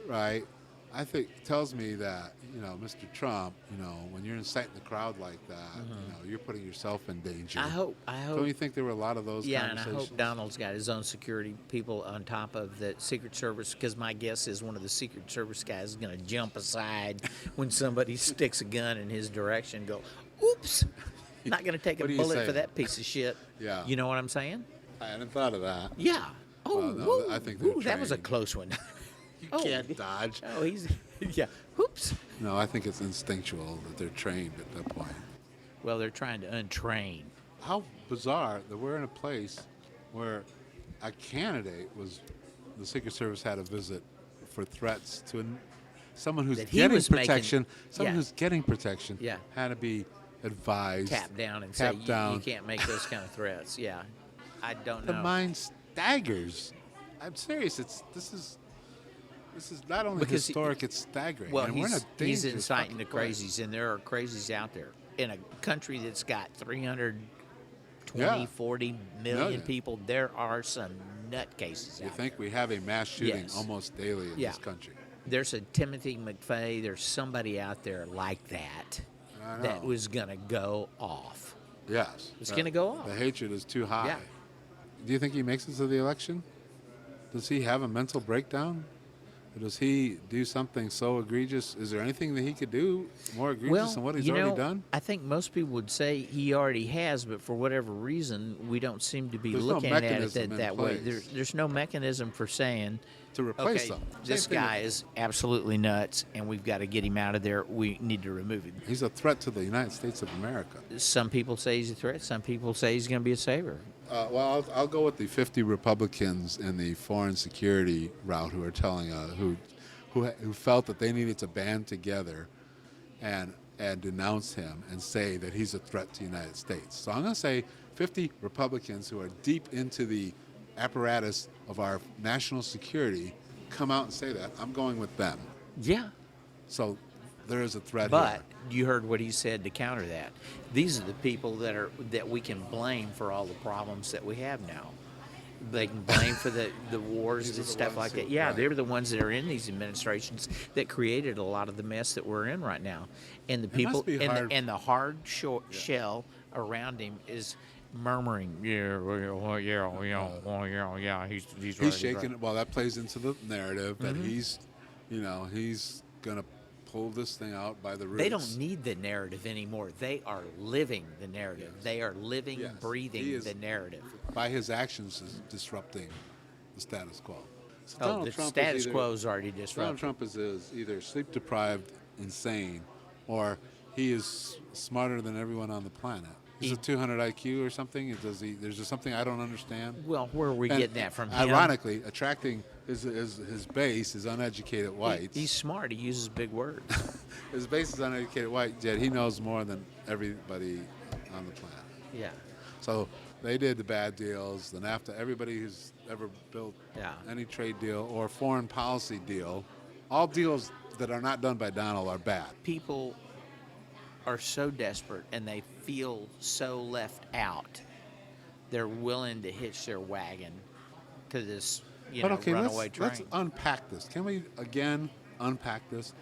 [SPEAKER 1] right? I think tells me that, Mr. Trump, when you're inciting the crowd like that, you're putting yourself in danger.
[SPEAKER 2] I hope.
[SPEAKER 1] Don't you think there were a lot of those
[SPEAKER 2] Yeah, and I
[SPEAKER 1] conversations?
[SPEAKER 2] hope Donald's got his own security people on top of the Secret Service, because my guess is one of the Secret Service guys is going to jump aside when somebody sticks a gun in his direction and go, oops, not going to take a
[SPEAKER 1] What are you
[SPEAKER 2] bullet for
[SPEAKER 1] saying?
[SPEAKER 2] that piece of shit.
[SPEAKER 1] Yeah.
[SPEAKER 2] You know what I'm saying?
[SPEAKER 1] I hadn't thought of that.
[SPEAKER 2] Yeah. Oh,
[SPEAKER 1] Well, no,
[SPEAKER 2] woo,
[SPEAKER 1] I think they're
[SPEAKER 2] woo, that was a
[SPEAKER 1] trained.
[SPEAKER 2] close one.
[SPEAKER 1] You
[SPEAKER 2] Oh.
[SPEAKER 1] can't dodge.
[SPEAKER 2] Oh, he's, yeah. Oops.
[SPEAKER 1] No, I think it's instinctual that they're trained at that point.
[SPEAKER 2] Well, they're trying to untrain.
[SPEAKER 1] How bizarre that we're in a place where a candidate the Secret Service had a visit for threats to someone who's
[SPEAKER 2] That he
[SPEAKER 1] getting
[SPEAKER 2] was making-
[SPEAKER 1] protection. Someone
[SPEAKER 2] yeah.
[SPEAKER 1] who's getting protection
[SPEAKER 2] Yeah.
[SPEAKER 1] had to be advised.
[SPEAKER 2] Tap down and
[SPEAKER 1] Tap
[SPEAKER 2] say,
[SPEAKER 1] down.
[SPEAKER 2] You can't make those kind of threats. Yeah. I don't
[SPEAKER 1] The
[SPEAKER 2] know.
[SPEAKER 1] mind staggers. I'm serious. This is not only
[SPEAKER 2] Because
[SPEAKER 1] historic, it's staggering.
[SPEAKER 2] Well,
[SPEAKER 1] and we're in a
[SPEAKER 2] he's
[SPEAKER 1] dangerous
[SPEAKER 2] inciting the
[SPEAKER 1] fucking place.
[SPEAKER 2] crazies, and there are crazies out there. In a country that's got 320,
[SPEAKER 1] Yeah.
[SPEAKER 2] 40 million
[SPEAKER 1] Million.
[SPEAKER 2] people, there are some nutcases
[SPEAKER 1] You
[SPEAKER 2] out
[SPEAKER 1] think
[SPEAKER 2] there.
[SPEAKER 1] we have a mass shooting
[SPEAKER 2] Yes.
[SPEAKER 1] almost daily in
[SPEAKER 2] Yeah.
[SPEAKER 1] this country?
[SPEAKER 2] There's a Timothy McVeigh, there's somebody out there like that
[SPEAKER 1] I know.
[SPEAKER 2] that was going to go off.
[SPEAKER 1] Yes.
[SPEAKER 2] It's gonna go off.
[SPEAKER 1] The hatred is too high.
[SPEAKER 2] Yeah.
[SPEAKER 1] Do you think he makes it to the election? Does he have a mental breakdown? Or does he do something so egregious? Is there anything that he could do more egregious than what he's already done?
[SPEAKER 2] I think most people would say he already has, but for whatever reason, we don't seem to be
[SPEAKER 1] There's no
[SPEAKER 2] looking at it
[SPEAKER 1] mechanism in
[SPEAKER 2] that way.
[SPEAKER 1] place.
[SPEAKER 2] There's no mechanism for saying,
[SPEAKER 1] To replace
[SPEAKER 2] okay,
[SPEAKER 1] them.
[SPEAKER 2] this
[SPEAKER 1] Same thing
[SPEAKER 2] guy is absolutely nuts, and we've got to get him out of there. We need to remove him.
[SPEAKER 1] He's a threat to the United States of America.
[SPEAKER 2] Some people say he's a threat. Some people say he's going to be a savior.
[SPEAKER 1] Well, I'll go with the 50 Republicans in the foreign security route who are telling who felt that they needed to band together and denounce him and say that he's a threat to the United States. So I'm going to say 50 Republicans who are deep into the apparatus of our national security come out and say that. I'm going with them.
[SPEAKER 2] Yeah.
[SPEAKER 1] So there is a threat
[SPEAKER 2] But
[SPEAKER 1] here.
[SPEAKER 2] you heard what he said to counter that. These are the people that we can blame for all the problems that we have now. They can blame for the wars
[SPEAKER 1] These are
[SPEAKER 2] and
[SPEAKER 1] the
[SPEAKER 2] stuff
[SPEAKER 1] ones
[SPEAKER 2] like
[SPEAKER 1] who-
[SPEAKER 2] that. Yeah,
[SPEAKER 1] right.
[SPEAKER 2] they're the ones that are in these administrations that created a lot of the mess that we're in right now. And the people
[SPEAKER 1] must be hard-
[SPEAKER 2] and the hard shell around him is murmuring. Yeah, he's
[SPEAKER 1] He's
[SPEAKER 2] right,
[SPEAKER 1] shaking
[SPEAKER 2] right.
[SPEAKER 1] it. Well, that plays into the narrative that
[SPEAKER 2] Mm-hmm.
[SPEAKER 1] he's going to pull this thing out by the roots.
[SPEAKER 2] They don't need the narrative anymore. They are living the narrative.
[SPEAKER 1] Yes.
[SPEAKER 2] They are living,
[SPEAKER 1] Yes.
[SPEAKER 2] breathing
[SPEAKER 1] He is-
[SPEAKER 2] the narrative.
[SPEAKER 1] By his actions, is disrupting the status quo. So
[SPEAKER 2] Oh,
[SPEAKER 1] Donald
[SPEAKER 2] the
[SPEAKER 1] Trump is
[SPEAKER 2] status
[SPEAKER 1] either-
[SPEAKER 2] quo is already
[SPEAKER 1] Donald
[SPEAKER 2] disrupted.
[SPEAKER 1] Trump is either sleep deprived, insane, or he is smarter than everyone on the planet. He's a 200 IQ or something. There's just something I don't understand.
[SPEAKER 2] Well, where are we
[SPEAKER 1] And
[SPEAKER 2] getting that from? Him?
[SPEAKER 1] Ironically, attracting his base is uneducated whites.
[SPEAKER 2] He's smart. He uses big words.
[SPEAKER 1] His base is uneducated white, yet he knows more than everybody on the planet.
[SPEAKER 2] Yeah.
[SPEAKER 1] So they did the bad deals, the NAFTA. Everybody who's ever built
[SPEAKER 2] Yeah.
[SPEAKER 1] any trade deal or foreign policy deal, all deals that are not done by Donald are bad.
[SPEAKER 2] People are so desperate and they feel so left out. They're willing to hitch their wagon to this, runaway train.
[SPEAKER 1] let's unpack this. Can we again unpack this?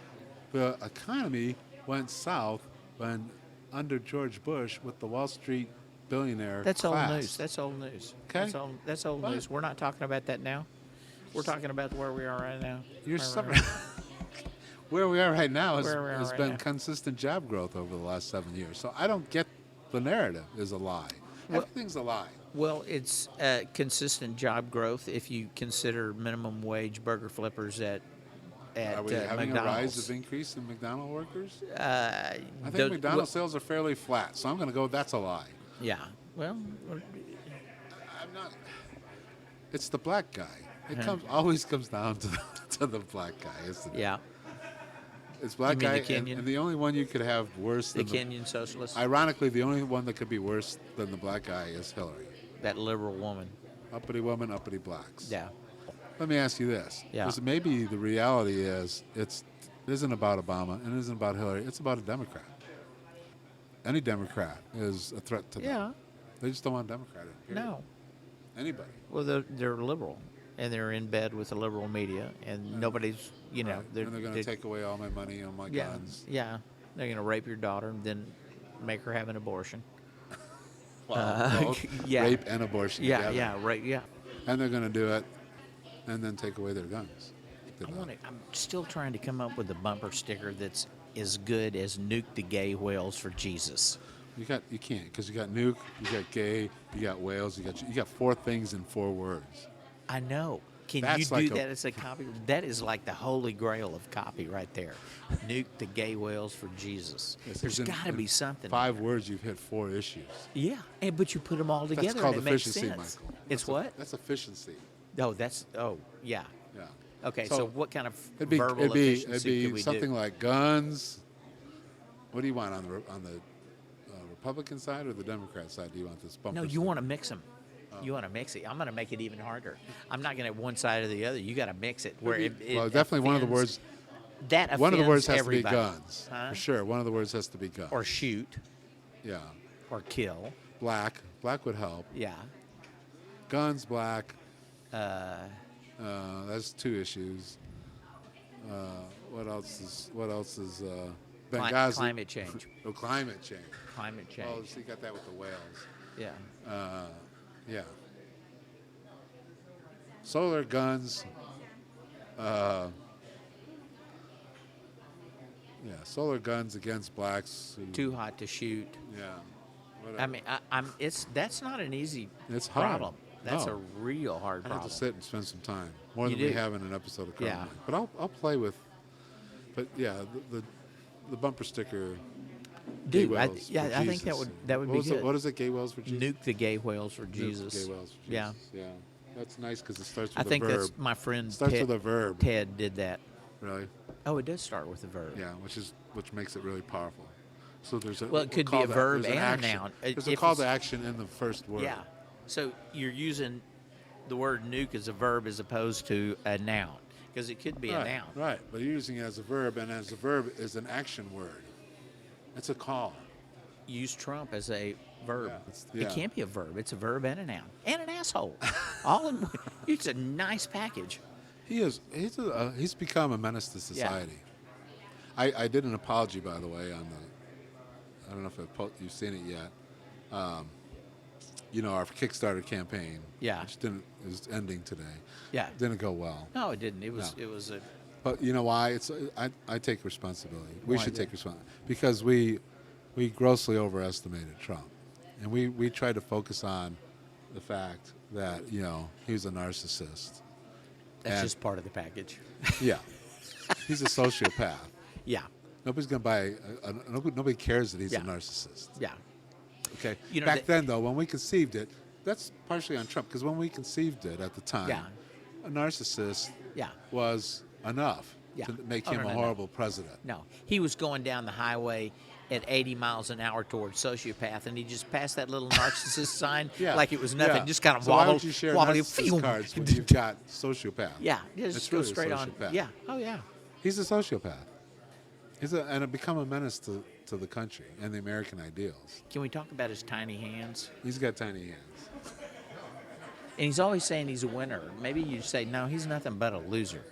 [SPEAKER 1] The economy went south when under George Bush with the Wall Street billionaire
[SPEAKER 2] That's
[SPEAKER 1] class.
[SPEAKER 2] old news. That's old news.
[SPEAKER 1] Okay.
[SPEAKER 2] That's old
[SPEAKER 1] Fine.
[SPEAKER 2] news. We're not talking about that now. We're talking about where we are right now.
[SPEAKER 1] You're
[SPEAKER 2] Right,
[SPEAKER 1] suffering.
[SPEAKER 2] right.
[SPEAKER 1] Where we are right now has
[SPEAKER 2] Where we are right
[SPEAKER 1] been
[SPEAKER 2] now.
[SPEAKER 1] consistent job growth over the last 7 years. So I don't get the narrative is a lie.
[SPEAKER 2] Well-
[SPEAKER 1] Everything's a lie.
[SPEAKER 2] Well, it's consistent job growth if you consider minimum wage burger flippers at
[SPEAKER 1] Are we having
[SPEAKER 2] McDonald's.
[SPEAKER 1] a rise of increase in McDonald's workers?
[SPEAKER 2] I
[SPEAKER 1] I think McDonald's sales are fairly flat, so I'm going to go. That's a lie.
[SPEAKER 2] Yeah. Well,
[SPEAKER 1] I'm not. It's the black guy. It
[SPEAKER 2] Uh-huh.
[SPEAKER 1] always comes down to the black guy, isn't it?
[SPEAKER 2] yeah.
[SPEAKER 1] It's black
[SPEAKER 2] You mean
[SPEAKER 1] guy,
[SPEAKER 2] the Kenyan?
[SPEAKER 1] and the only one you could have worse
[SPEAKER 2] The
[SPEAKER 1] than
[SPEAKER 2] Kenyan socialist,
[SPEAKER 1] ironically, the only one that could be worse than the black guy is Hillary.
[SPEAKER 2] that liberal woman.
[SPEAKER 1] Uppity woman, uppity blacks.
[SPEAKER 2] Yeah.
[SPEAKER 1] Let me ask you this.
[SPEAKER 2] Yeah.
[SPEAKER 1] Because maybe the reality is it isn't about Obama and it isn't about Hillary. It's about a Democrat. Any Democrat is a threat to them.
[SPEAKER 2] Yeah.
[SPEAKER 1] They just don't want a Democrat in. Period.
[SPEAKER 2] No.
[SPEAKER 1] Anybody.
[SPEAKER 2] Well, they're liberal. and they're in bed with the liberal media, and nobody's,
[SPEAKER 1] and they're going to take away all my money and my guns.
[SPEAKER 2] Yeah, they're going to rape your daughter and then make her have an abortion.
[SPEAKER 1] Both
[SPEAKER 2] yeah.
[SPEAKER 1] rape and abortion together.
[SPEAKER 2] Right, yeah.
[SPEAKER 1] And they're going to do it and then take away their guns.
[SPEAKER 2] I'm still trying to come up with a bumper sticker that's as good as Nuke the Gay Whales for Jesus.
[SPEAKER 1] You can't, because you got nuke, you got gay, you got whales, you got 4 things in 4 words.
[SPEAKER 2] I know. Can
[SPEAKER 1] That's
[SPEAKER 2] you do
[SPEAKER 1] like
[SPEAKER 2] that as a copy? That is like the holy grail of copy right there. Nuke the Gay Whales for Jesus.
[SPEAKER 1] Yes,
[SPEAKER 2] There's got to be something.
[SPEAKER 1] 5 words, you've hit 4 issues.
[SPEAKER 2] Yeah, but you put them all together
[SPEAKER 1] That's called
[SPEAKER 2] and it makes
[SPEAKER 1] efficiency,
[SPEAKER 2] sense.
[SPEAKER 1] Michael.
[SPEAKER 2] It's what?
[SPEAKER 1] That's efficiency.
[SPEAKER 2] Oh, yeah.
[SPEAKER 1] Yeah.
[SPEAKER 2] Okay, so what kind of
[SPEAKER 1] it'd be,
[SPEAKER 2] verbal
[SPEAKER 1] it'd be,
[SPEAKER 2] efficiency
[SPEAKER 1] it'd be
[SPEAKER 2] could we
[SPEAKER 1] something
[SPEAKER 2] do?
[SPEAKER 1] like guns. What do you want on the Republican side or the Democrat side? Do you want this bumper?
[SPEAKER 2] No, you
[SPEAKER 1] sticker?
[SPEAKER 2] want to mix them. You want to mix it. I'm going to make it even harder. I'm not going to have one side or the other. You got to mix it. Where it
[SPEAKER 1] definitely one of the words.
[SPEAKER 2] That offends
[SPEAKER 1] one of the words has
[SPEAKER 2] everybody.
[SPEAKER 1] to be guns.
[SPEAKER 2] Huh?
[SPEAKER 1] For sure. One of the words has to be guns.
[SPEAKER 2] Or shoot.
[SPEAKER 1] Yeah.
[SPEAKER 2] Or kill.
[SPEAKER 1] Black. Black would help.
[SPEAKER 2] Yeah.
[SPEAKER 1] Guns, black. That's 2 issues. What else is Benghazi?
[SPEAKER 2] Climate change.
[SPEAKER 1] Oh, climate change.
[SPEAKER 2] Climate change.
[SPEAKER 1] Oh, so you got that with the whales.
[SPEAKER 2] Yeah.
[SPEAKER 1] Yeah. Solar guns. Solar guns against blacks.
[SPEAKER 2] Too hot to shoot.
[SPEAKER 1] Yeah. Whatever.
[SPEAKER 2] I mean, that's not an easy
[SPEAKER 1] It's hard.
[SPEAKER 2] problem. That's
[SPEAKER 1] No.
[SPEAKER 2] a real hard
[SPEAKER 1] I
[SPEAKER 2] problem.
[SPEAKER 1] have to sit and spend some time, more
[SPEAKER 2] You
[SPEAKER 1] than we
[SPEAKER 2] do.
[SPEAKER 1] have in an episode of Carl.
[SPEAKER 2] Yeah.
[SPEAKER 1] But I'll play with. But yeah, the bumper sticker.
[SPEAKER 2] Dude,
[SPEAKER 1] Gay
[SPEAKER 2] I
[SPEAKER 1] Whales
[SPEAKER 2] think
[SPEAKER 1] for
[SPEAKER 2] that
[SPEAKER 1] Jesus.
[SPEAKER 2] would
[SPEAKER 1] What
[SPEAKER 2] be
[SPEAKER 1] was
[SPEAKER 2] good.
[SPEAKER 1] What is it? Gay Whales for Jesus.
[SPEAKER 2] Nuke the Gay Whales for
[SPEAKER 1] Nuke
[SPEAKER 2] Jesus.
[SPEAKER 1] the Gay Whales for Jesus.
[SPEAKER 2] Yeah.
[SPEAKER 1] Yeah. That's nice because it starts with
[SPEAKER 2] I
[SPEAKER 1] a
[SPEAKER 2] think
[SPEAKER 1] verb.
[SPEAKER 2] that's my friend
[SPEAKER 1] Starts
[SPEAKER 2] Ted,
[SPEAKER 1] with a verb.
[SPEAKER 2] Ted did that.
[SPEAKER 1] Really?
[SPEAKER 2] Oh, it does start with a verb.
[SPEAKER 1] Yeah, which makes it really powerful. So there's a
[SPEAKER 2] Well, it could
[SPEAKER 1] call
[SPEAKER 2] be a
[SPEAKER 1] to-
[SPEAKER 2] verb
[SPEAKER 1] there's an
[SPEAKER 2] and a
[SPEAKER 1] action.
[SPEAKER 2] noun.
[SPEAKER 1] There's a
[SPEAKER 2] If
[SPEAKER 1] call
[SPEAKER 2] it's-
[SPEAKER 1] to action in the first word.
[SPEAKER 2] Yeah. So you're using the word nuke as a verb as opposed to a noun, because it could be a noun.
[SPEAKER 1] Right, but you're using it as a verb, and as a verb is an action word. It's a call.
[SPEAKER 2] Use Trump as a verb.
[SPEAKER 1] Yeah.
[SPEAKER 2] It can't be a verb. It's a verb and a noun and an asshole. All in. It's a nice package.
[SPEAKER 1] He's become a menace to society. I did an apology, by the way, on the. I don't know if you've seen it yet. Our Kickstarter campaign.
[SPEAKER 2] Yeah.
[SPEAKER 1] Which is ending today.
[SPEAKER 2] Yeah.
[SPEAKER 1] Didn't go well.
[SPEAKER 2] No, it didn't. It was a.
[SPEAKER 1] But you know why? I take responsibility. We
[SPEAKER 2] Why
[SPEAKER 1] should
[SPEAKER 2] is that?
[SPEAKER 1] take responsibility because we grossly overestimated Trump, and we tried to focus on the fact that he was a narcissist.
[SPEAKER 2] That's
[SPEAKER 1] And-
[SPEAKER 2] just part of the package.
[SPEAKER 1] Yeah, he's a sociopath.
[SPEAKER 2] Yeah.
[SPEAKER 1] Nobody's gonna buy. Nobody cares that he's
[SPEAKER 2] Yeah.
[SPEAKER 1] a narcissist.
[SPEAKER 2] Yeah.
[SPEAKER 1] Okay.
[SPEAKER 2] You know,
[SPEAKER 1] Back then, though, when we conceived it, that's partially on Trump because when we conceived it at the time,
[SPEAKER 2] Yeah.
[SPEAKER 1] a narcissist
[SPEAKER 2] Yeah.
[SPEAKER 1] was enough
[SPEAKER 2] Yeah.
[SPEAKER 1] to make
[SPEAKER 2] Oh,
[SPEAKER 1] him
[SPEAKER 2] no,
[SPEAKER 1] a
[SPEAKER 2] no.
[SPEAKER 1] horrible president.
[SPEAKER 2] No, he was going down the highway at 80 miles an hour towards sociopath, and he just passed that little narcissist sign like it was nothing.
[SPEAKER 1] Yeah.
[SPEAKER 2] Just kind of
[SPEAKER 1] So why
[SPEAKER 2] wobbled,
[SPEAKER 1] would you share
[SPEAKER 2] wobbled.
[SPEAKER 1] narcissist cards when you've got sociopath?
[SPEAKER 2] Yeah,
[SPEAKER 1] It's
[SPEAKER 2] just go
[SPEAKER 1] really a
[SPEAKER 2] straight on.
[SPEAKER 1] sociopath.
[SPEAKER 2] Yeah. Oh yeah.
[SPEAKER 1] He's a sociopath. And it become a menace to the country and the American ideals.
[SPEAKER 2] Can we talk about his tiny hands?
[SPEAKER 1] He's got tiny hands.
[SPEAKER 2] And he's always saying he's a winner. Maybe you say, no, he's nothing but a loser.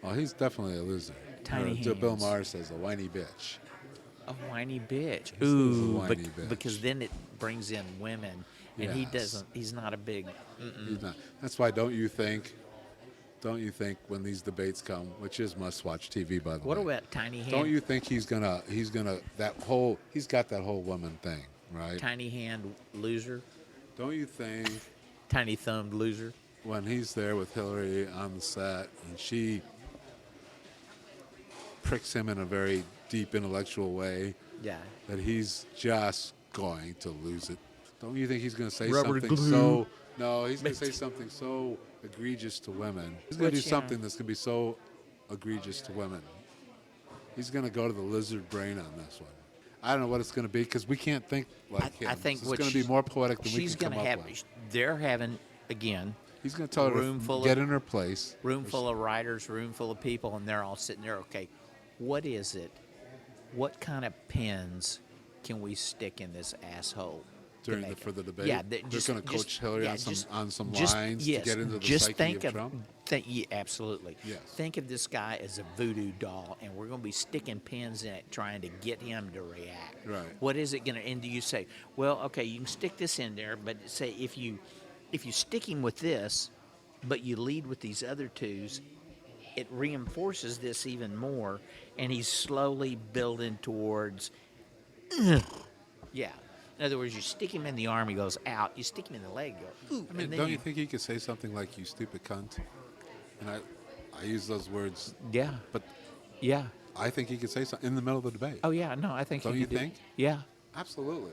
[SPEAKER 1] Well, he's definitely a loser.
[SPEAKER 2] Tiny
[SPEAKER 1] Or, Bill
[SPEAKER 2] hands.
[SPEAKER 1] Maher says, a whiny bitch.
[SPEAKER 2] A whiny bitch.
[SPEAKER 1] He says a
[SPEAKER 2] Ooh,
[SPEAKER 1] whiny bitch.
[SPEAKER 2] because then it brings in women, and he
[SPEAKER 1] Yes.
[SPEAKER 2] doesn't. He's not a big.
[SPEAKER 1] He's not. That's why don't you think when these debates come, which is must-watch TV, by the
[SPEAKER 2] What
[SPEAKER 1] way.
[SPEAKER 2] about tiny hand?
[SPEAKER 1] Don't you think he's gonna he's got that whole woman thing, right?
[SPEAKER 2] Tiny hand loser,
[SPEAKER 1] Don't you think
[SPEAKER 2] tiny thumbed loser.
[SPEAKER 1] when he's there with Hillary on the set and she pricks him in a very deep intellectual way,
[SPEAKER 2] Yeah.
[SPEAKER 1] that he's just going to lose it? Don't you think he's going to say
[SPEAKER 2] Rubber
[SPEAKER 1] something
[SPEAKER 2] glue.
[SPEAKER 1] so? No, he's going to say something so egregious to women. He's going to do
[SPEAKER 2] Which, yeah.
[SPEAKER 1] something that's going to be so egregious to women. He's going to go to the lizard brain on this one. I don't know what it's going to be because we can't think like him.
[SPEAKER 2] I think
[SPEAKER 1] it's
[SPEAKER 2] what
[SPEAKER 1] going to be more poetic than we
[SPEAKER 2] she's
[SPEAKER 1] can
[SPEAKER 2] gonna
[SPEAKER 1] come up
[SPEAKER 2] have.
[SPEAKER 1] with.
[SPEAKER 2] They're having again.
[SPEAKER 1] He's going to tell her
[SPEAKER 2] room full
[SPEAKER 1] to get
[SPEAKER 2] of-
[SPEAKER 1] in her place.
[SPEAKER 2] Room full of writers, room full of people, and they're all sitting there. Okay, what is it? What kind of pins can we stick in this asshole?
[SPEAKER 1] for the debate.
[SPEAKER 2] Yeah,
[SPEAKER 1] they're going to coach Hillary on some lines to get into the
[SPEAKER 2] just
[SPEAKER 1] psyche
[SPEAKER 2] think
[SPEAKER 1] of Trump.
[SPEAKER 2] Yeah, absolutely.
[SPEAKER 1] Yes.
[SPEAKER 2] Think of this guy as a voodoo doll, and we're going to be sticking pins in it, trying to get him to react.
[SPEAKER 1] Right.
[SPEAKER 2] What is it going to? And do you say, well, okay, you can stick this in there, but say if you stick him with this, but you lead with these other twos, it reinforces this even more, and he's slowly building towards. Yeah. In other words, you stick him in the arm, he goes out. You stick him in the leg, go, ooh.
[SPEAKER 1] I mean, don't you think he could say something like, "You stupid cunt"? And I use those words.
[SPEAKER 2] Yeah.
[SPEAKER 1] But
[SPEAKER 2] yeah.
[SPEAKER 1] I think he could say something in the middle of the debate.
[SPEAKER 2] Oh yeah, no, I think.
[SPEAKER 1] Don't
[SPEAKER 2] he
[SPEAKER 1] you
[SPEAKER 2] could
[SPEAKER 1] think?
[SPEAKER 2] Yeah.
[SPEAKER 1] Absolutely.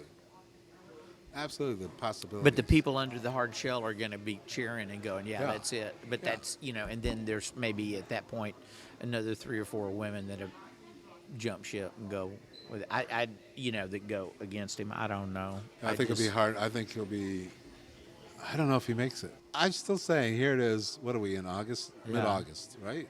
[SPEAKER 1] Absolutely, the possibility.
[SPEAKER 2] But the people under the hard shell are going to be cheering and going, yeah,
[SPEAKER 1] Yeah.
[SPEAKER 2] that's it. But that's, and then there's maybe at that point another 3 or 4 women that have jumped ship and go with it. That go against him. I don't know.
[SPEAKER 1] I think it'll be hard. I think he'll be. I don't know if he makes it. I'm still saying, here it is. What are we in August?
[SPEAKER 2] Yeah.
[SPEAKER 1] Mid-August, right?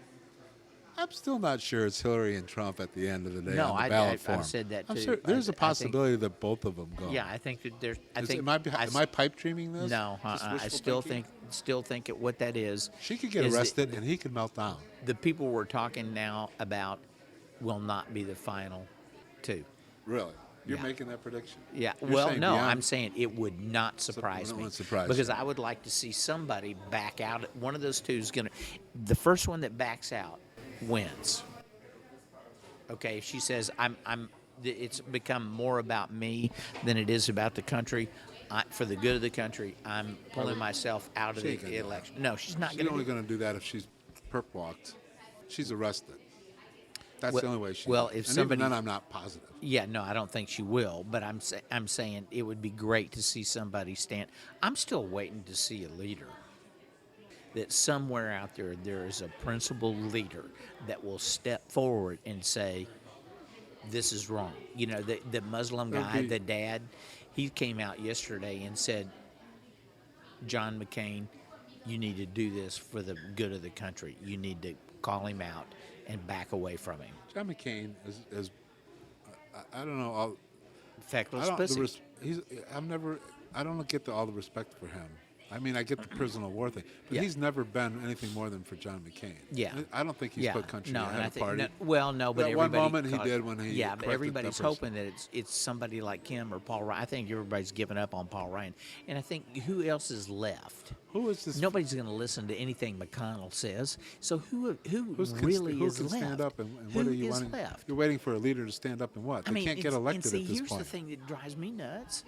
[SPEAKER 1] I'm still not sure it's Hillary and Trump at the end of the day
[SPEAKER 2] No,
[SPEAKER 1] on the ballot form.
[SPEAKER 2] I've said that
[SPEAKER 1] I'm
[SPEAKER 2] too.
[SPEAKER 1] sure there's
[SPEAKER 2] I
[SPEAKER 1] a possibility that both of them go.
[SPEAKER 2] Yeah, I think that there's.
[SPEAKER 1] Am I pipe dreaming this?
[SPEAKER 2] No,
[SPEAKER 1] Just
[SPEAKER 2] I
[SPEAKER 1] wishful
[SPEAKER 2] still think what that is.
[SPEAKER 1] She could get
[SPEAKER 2] is
[SPEAKER 1] arrested and he could melt down.
[SPEAKER 2] The people we're talking now about will not be the final 2.
[SPEAKER 1] Really? You're
[SPEAKER 2] Yeah.
[SPEAKER 1] making that prediction?
[SPEAKER 2] Yeah.
[SPEAKER 1] You're
[SPEAKER 2] Well,
[SPEAKER 1] saying
[SPEAKER 2] no,
[SPEAKER 1] beyond-
[SPEAKER 2] I'm saying it would not surprise
[SPEAKER 1] it
[SPEAKER 2] me.
[SPEAKER 1] wouldn't surprise
[SPEAKER 2] because
[SPEAKER 1] you.
[SPEAKER 2] I would like to see somebody back out. One of those two is going to. The first one that backs out wins. Okay. If she says, it's become more about me than it is about the country. For the good of the country, I'm pulling myself out of
[SPEAKER 1] She ain't gonna
[SPEAKER 2] the
[SPEAKER 1] do that.
[SPEAKER 2] election. No, she's not
[SPEAKER 1] She's
[SPEAKER 2] going to.
[SPEAKER 1] only going to do that if she's perp walked. She's arrested. That's the only way she.
[SPEAKER 2] Well,
[SPEAKER 1] and
[SPEAKER 2] if somebody,
[SPEAKER 1] even then, I'm not positive.
[SPEAKER 2] Yeah, no, I don't think she will. But I'm saying it would be great to see somebody stand. I'm still waiting to see a leader. That somewhere out there is a principled leader that will step forward and say, "This is wrong." The Muslim guy, the dad, he came out yesterday and said, "John McCain, you need to do this for the good of the country. You need to call him out and back away from him."
[SPEAKER 1] John McCain is I don't know.
[SPEAKER 2] Feckless
[SPEAKER 1] I don't.
[SPEAKER 2] pussy.
[SPEAKER 1] I don't get all the respect for him. I mean, I get the prisoner of war thing, but
[SPEAKER 2] Yeah.
[SPEAKER 1] he's never been anything more than for John McCain.
[SPEAKER 2] Yeah.
[SPEAKER 1] I don't think he's put country
[SPEAKER 2] no,
[SPEAKER 1] ahead
[SPEAKER 2] and I
[SPEAKER 1] of
[SPEAKER 2] think,
[SPEAKER 1] party.
[SPEAKER 2] no, well, no, but
[SPEAKER 1] That one
[SPEAKER 2] everybody
[SPEAKER 1] moment he
[SPEAKER 2] caught-
[SPEAKER 1] did when he
[SPEAKER 2] yeah, but
[SPEAKER 1] corrected
[SPEAKER 2] everybody's
[SPEAKER 1] Peppers.
[SPEAKER 2] hoping that it's somebody like him or Paul Ryan. I think everybody's given up on Paul Ryan, and I think who else is left?
[SPEAKER 1] Who is this?
[SPEAKER 2] Nobody's going to listen to anything McConnell says. So who
[SPEAKER 1] Who
[SPEAKER 2] really
[SPEAKER 1] can
[SPEAKER 2] is left?
[SPEAKER 1] stand up and
[SPEAKER 2] Who
[SPEAKER 1] what are you
[SPEAKER 2] is
[SPEAKER 1] wanting?
[SPEAKER 2] left?
[SPEAKER 1] You're waiting for a leader to stand up and what? They can't get elected
[SPEAKER 2] and see,
[SPEAKER 1] at this
[SPEAKER 2] here's
[SPEAKER 1] point.
[SPEAKER 2] the thing that drives me nuts.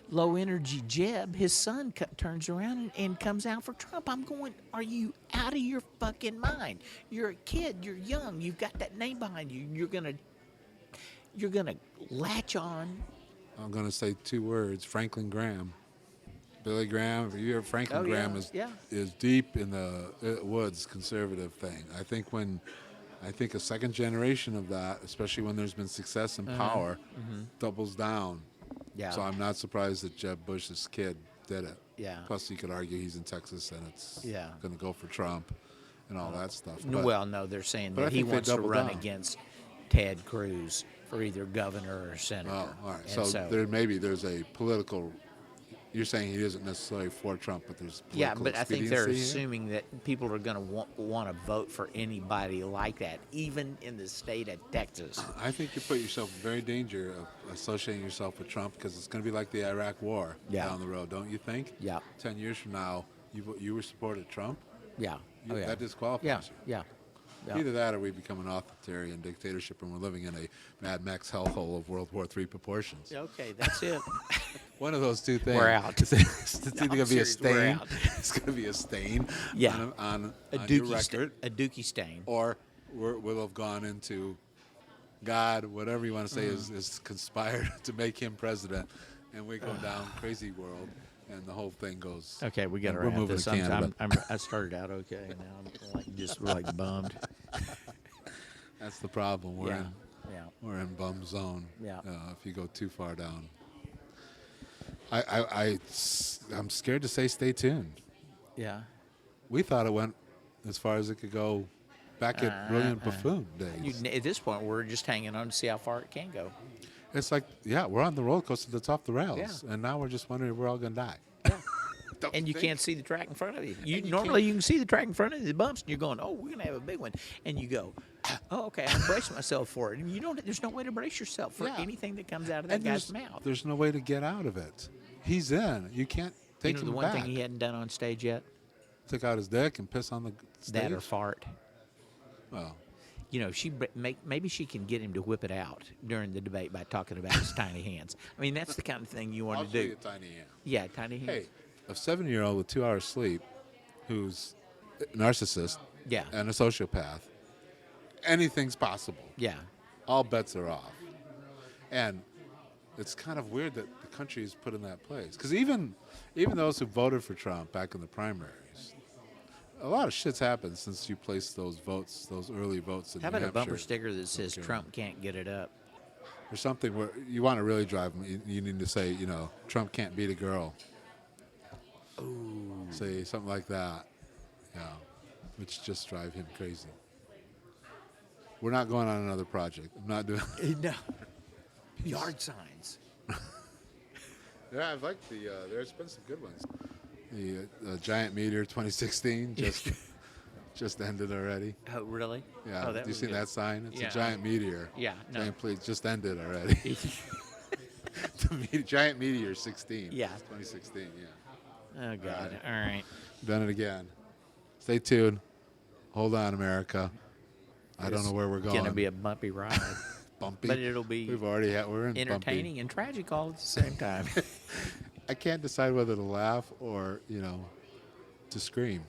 [SPEAKER 2] Low energy Jeb, his son turns around and comes out for Trump. I'm going, are you out of your fucking mind? You're a kid. You're young. You've got that name behind you. You're gonna latch on.
[SPEAKER 1] I'm going to say 2 words: Franklin Graham. Billy Graham. You hear Franklin Graham is deep in the woods conservative thing. I think a second generation of that, especially when there's been success and power, doubles down.
[SPEAKER 2] Yeah.
[SPEAKER 1] So I'm not surprised that Jeb Bush's kid did it.
[SPEAKER 2] Yeah.
[SPEAKER 1] Plus, you could argue he's in Texas and it's
[SPEAKER 2] Yeah.
[SPEAKER 1] going to go for Trump and all that stuff.
[SPEAKER 2] No,
[SPEAKER 1] But
[SPEAKER 2] well, no, they're saying
[SPEAKER 1] but I
[SPEAKER 2] that he
[SPEAKER 1] think they
[SPEAKER 2] wants to
[SPEAKER 1] double
[SPEAKER 2] run
[SPEAKER 1] down.
[SPEAKER 2] against Ted Cruz for either governor or senator.
[SPEAKER 1] Oh, all right.
[SPEAKER 2] And
[SPEAKER 1] So there's a political. You're saying he isn't necessarily for Trump, but there's political
[SPEAKER 2] yeah, but I think they're
[SPEAKER 1] expediency here?
[SPEAKER 2] assuming that people are going to want to vote for anybody like that, even in the state of Texas.
[SPEAKER 1] I think you put yourself in very danger of associating yourself with Trump because it's going to be like the Iraq War down the road, don't you think?
[SPEAKER 2] Yeah.
[SPEAKER 1] 10 years from now, you were supported Trump.
[SPEAKER 2] Yeah. Oh, yeah.
[SPEAKER 1] That disqualifies
[SPEAKER 2] Yeah.
[SPEAKER 1] you.
[SPEAKER 2] Yeah. Yeah.
[SPEAKER 1] Either that or we become an authoritarian dictatorship and we're living in a Mad Max hellhole of World War III proportions.
[SPEAKER 2] Okay, that's it.
[SPEAKER 1] One of those two things.
[SPEAKER 2] We're out.
[SPEAKER 1] It's either going to be a
[SPEAKER 2] serious, we're
[SPEAKER 1] stain.
[SPEAKER 2] out.
[SPEAKER 1] It's going to be a stain
[SPEAKER 2] Yeah.
[SPEAKER 1] on
[SPEAKER 2] A
[SPEAKER 1] your
[SPEAKER 2] dookie
[SPEAKER 1] record.
[SPEAKER 2] a dookie stain.
[SPEAKER 1] Or we'll have gone into God, whatever you want to say, is conspired to make him president. And we go down crazy world. And the whole thing goes.
[SPEAKER 2] Okay, we got to
[SPEAKER 1] we're
[SPEAKER 2] wrap
[SPEAKER 1] moving
[SPEAKER 2] this
[SPEAKER 1] to
[SPEAKER 2] up.
[SPEAKER 1] Canada.
[SPEAKER 2] I started out okay, now I'm just bummed.
[SPEAKER 1] That's the problem. We're
[SPEAKER 2] Yeah.
[SPEAKER 1] in bum zone.
[SPEAKER 2] Yeah.
[SPEAKER 1] If you go too far down. I'm scared to say stay tuned.
[SPEAKER 2] Yeah.
[SPEAKER 1] We thought it went as far as it could go back at Brilliant Buffoon days.
[SPEAKER 2] At this point, we're just hanging on to see how far it can go.
[SPEAKER 1] It's like, yeah, we're on the roller coaster that's off the rails,
[SPEAKER 2] Yeah.
[SPEAKER 1] and now we're just wondering if we're all going to die.
[SPEAKER 2] Yeah.
[SPEAKER 1] Don't
[SPEAKER 2] And you
[SPEAKER 1] think?
[SPEAKER 2] can't see the track in front of you.
[SPEAKER 1] And you
[SPEAKER 2] Normally you can see the track in front of you, the bumps, and you're going, "Oh, we're gonna have a big one." And you go, "Oh, okay, I'm bracing myself for it." And you don't. There's no way to brace yourself for
[SPEAKER 1] Yeah.
[SPEAKER 2] anything that comes out of that
[SPEAKER 1] And
[SPEAKER 2] guy's mouth.
[SPEAKER 1] there's no way to get out of it. He's in. You can't
[SPEAKER 2] You
[SPEAKER 1] take
[SPEAKER 2] know
[SPEAKER 1] him
[SPEAKER 2] the one
[SPEAKER 1] back.
[SPEAKER 2] thing he hadn't done on stage yet?
[SPEAKER 1] Took out his dick and piss on the stage.
[SPEAKER 2] That or fart.
[SPEAKER 1] Well,
[SPEAKER 2] You know, maybe she can get him to whip it out during the debate by talking about his tiny hands. I mean, that's the kind of thing you want
[SPEAKER 1] I'll
[SPEAKER 2] to
[SPEAKER 1] show you
[SPEAKER 2] do.
[SPEAKER 1] a tiny hand.
[SPEAKER 2] Yeah, tiny hands.
[SPEAKER 1] Hey, a 7-year-old with 2 hours sleep who's a narcissist
[SPEAKER 2] Yeah.
[SPEAKER 1] and a sociopath, anything's possible.
[SPEAKER 2] Yeah.
[SPEAKER 1] All bets are off. And it's kind of weird that the country is put in that place. Because even those who voted for Trump back in the primaries, a lot of shit's happened since you placed those votes, those early votes in
[SPEAKER 2] How
[SPEAKER 1] New
[SPEAKER 2] about a bumper
[SPEAKER 1] Hampshire.
[SPEAKER 2] sticker that says
[SPEAKER 1] Okay.
[SPEAKER 2] Trump can't get it up?
[SPEAKER 1] Or something where you want to really drive them. You need to say, Trump can't beat a girl.
[SPEAKER 2] Ooh.
[SPEAKER 1] Say something like that. Yeah. Which just drive him crazy. We're not going on another project. I'm not doing.
[SPEAKER 2] No. Yard signs.
[SPEAKER 1] Yeah, I've liked there's been some good ones. The Giant Meteor 2016 just ended already.
[SPEAKER 2] Oh, really?
[SPEAKER 1] Yeah,
[SPEAKER 2] Oh, that
[SPEAKER 1] you
[SPEAKER 2] was
[SPEAKER 1] seen
[SPEAKER 2] good.
[SPEAKER 1] that sign? It's
[SPEAKER 2] Yeah.
[SPEAKER 1] a giant meteor.
[SPEAKER 2] Yeah, no.
[SPEAKER 1] Giant plate just ended already. Giant Meteor 16.
[SPEAKER 2] Yeah.
[SPEAKER 1] 2016. Yeah.
[SPEAKER 2] Oh, God. All right.
[SPEAKER 1] Done it again. Stay tuned. Hold on, America. I don't know where we're
[SPEAKER 2] It's
[SPEAKER 1] going.
[SPEAKER 2] going to be a bumpy ride.
[SPEAKER 1] Bumpy.
[SPEAKER 2] But it'll be
[SPEAKER 1] we're in
[SPEAKER 2] entertaining
[SPEAKER 1] bumpy.
[SPEAKER 2] and tragic all at the same time.
[SPEAKER 1] I can't decide whether to laugh or, to scream.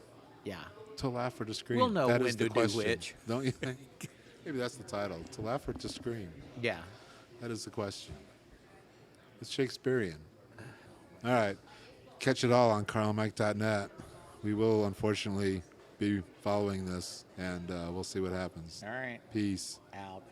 [SPEAKER 2] Yeah.
[SPEAKER 1] To laugh or to scream.
[SPEAKER 2] We'll know
[SPEAKER 1] That
[SPEAKER 2] when
[SPEAKER 1] is the
[SPEAKER 2] to do
[SPEAKER 1] question,
[SPEAKER 2] which.
[SPEAKER 1] Don't you think? Maybe that's the title. To laugh or to scream.
[SPEAKER 2] Yeah.
[SPEAKER 1] That is the question. It's Shakespearean. All right. Catch it all on carlmike.net. We will, unfortunately, be following this, and we'll see what happens.
[SPEAKER 2] All right.
[SPEAKER 1] Peace.
[SPEAKER 2] Out.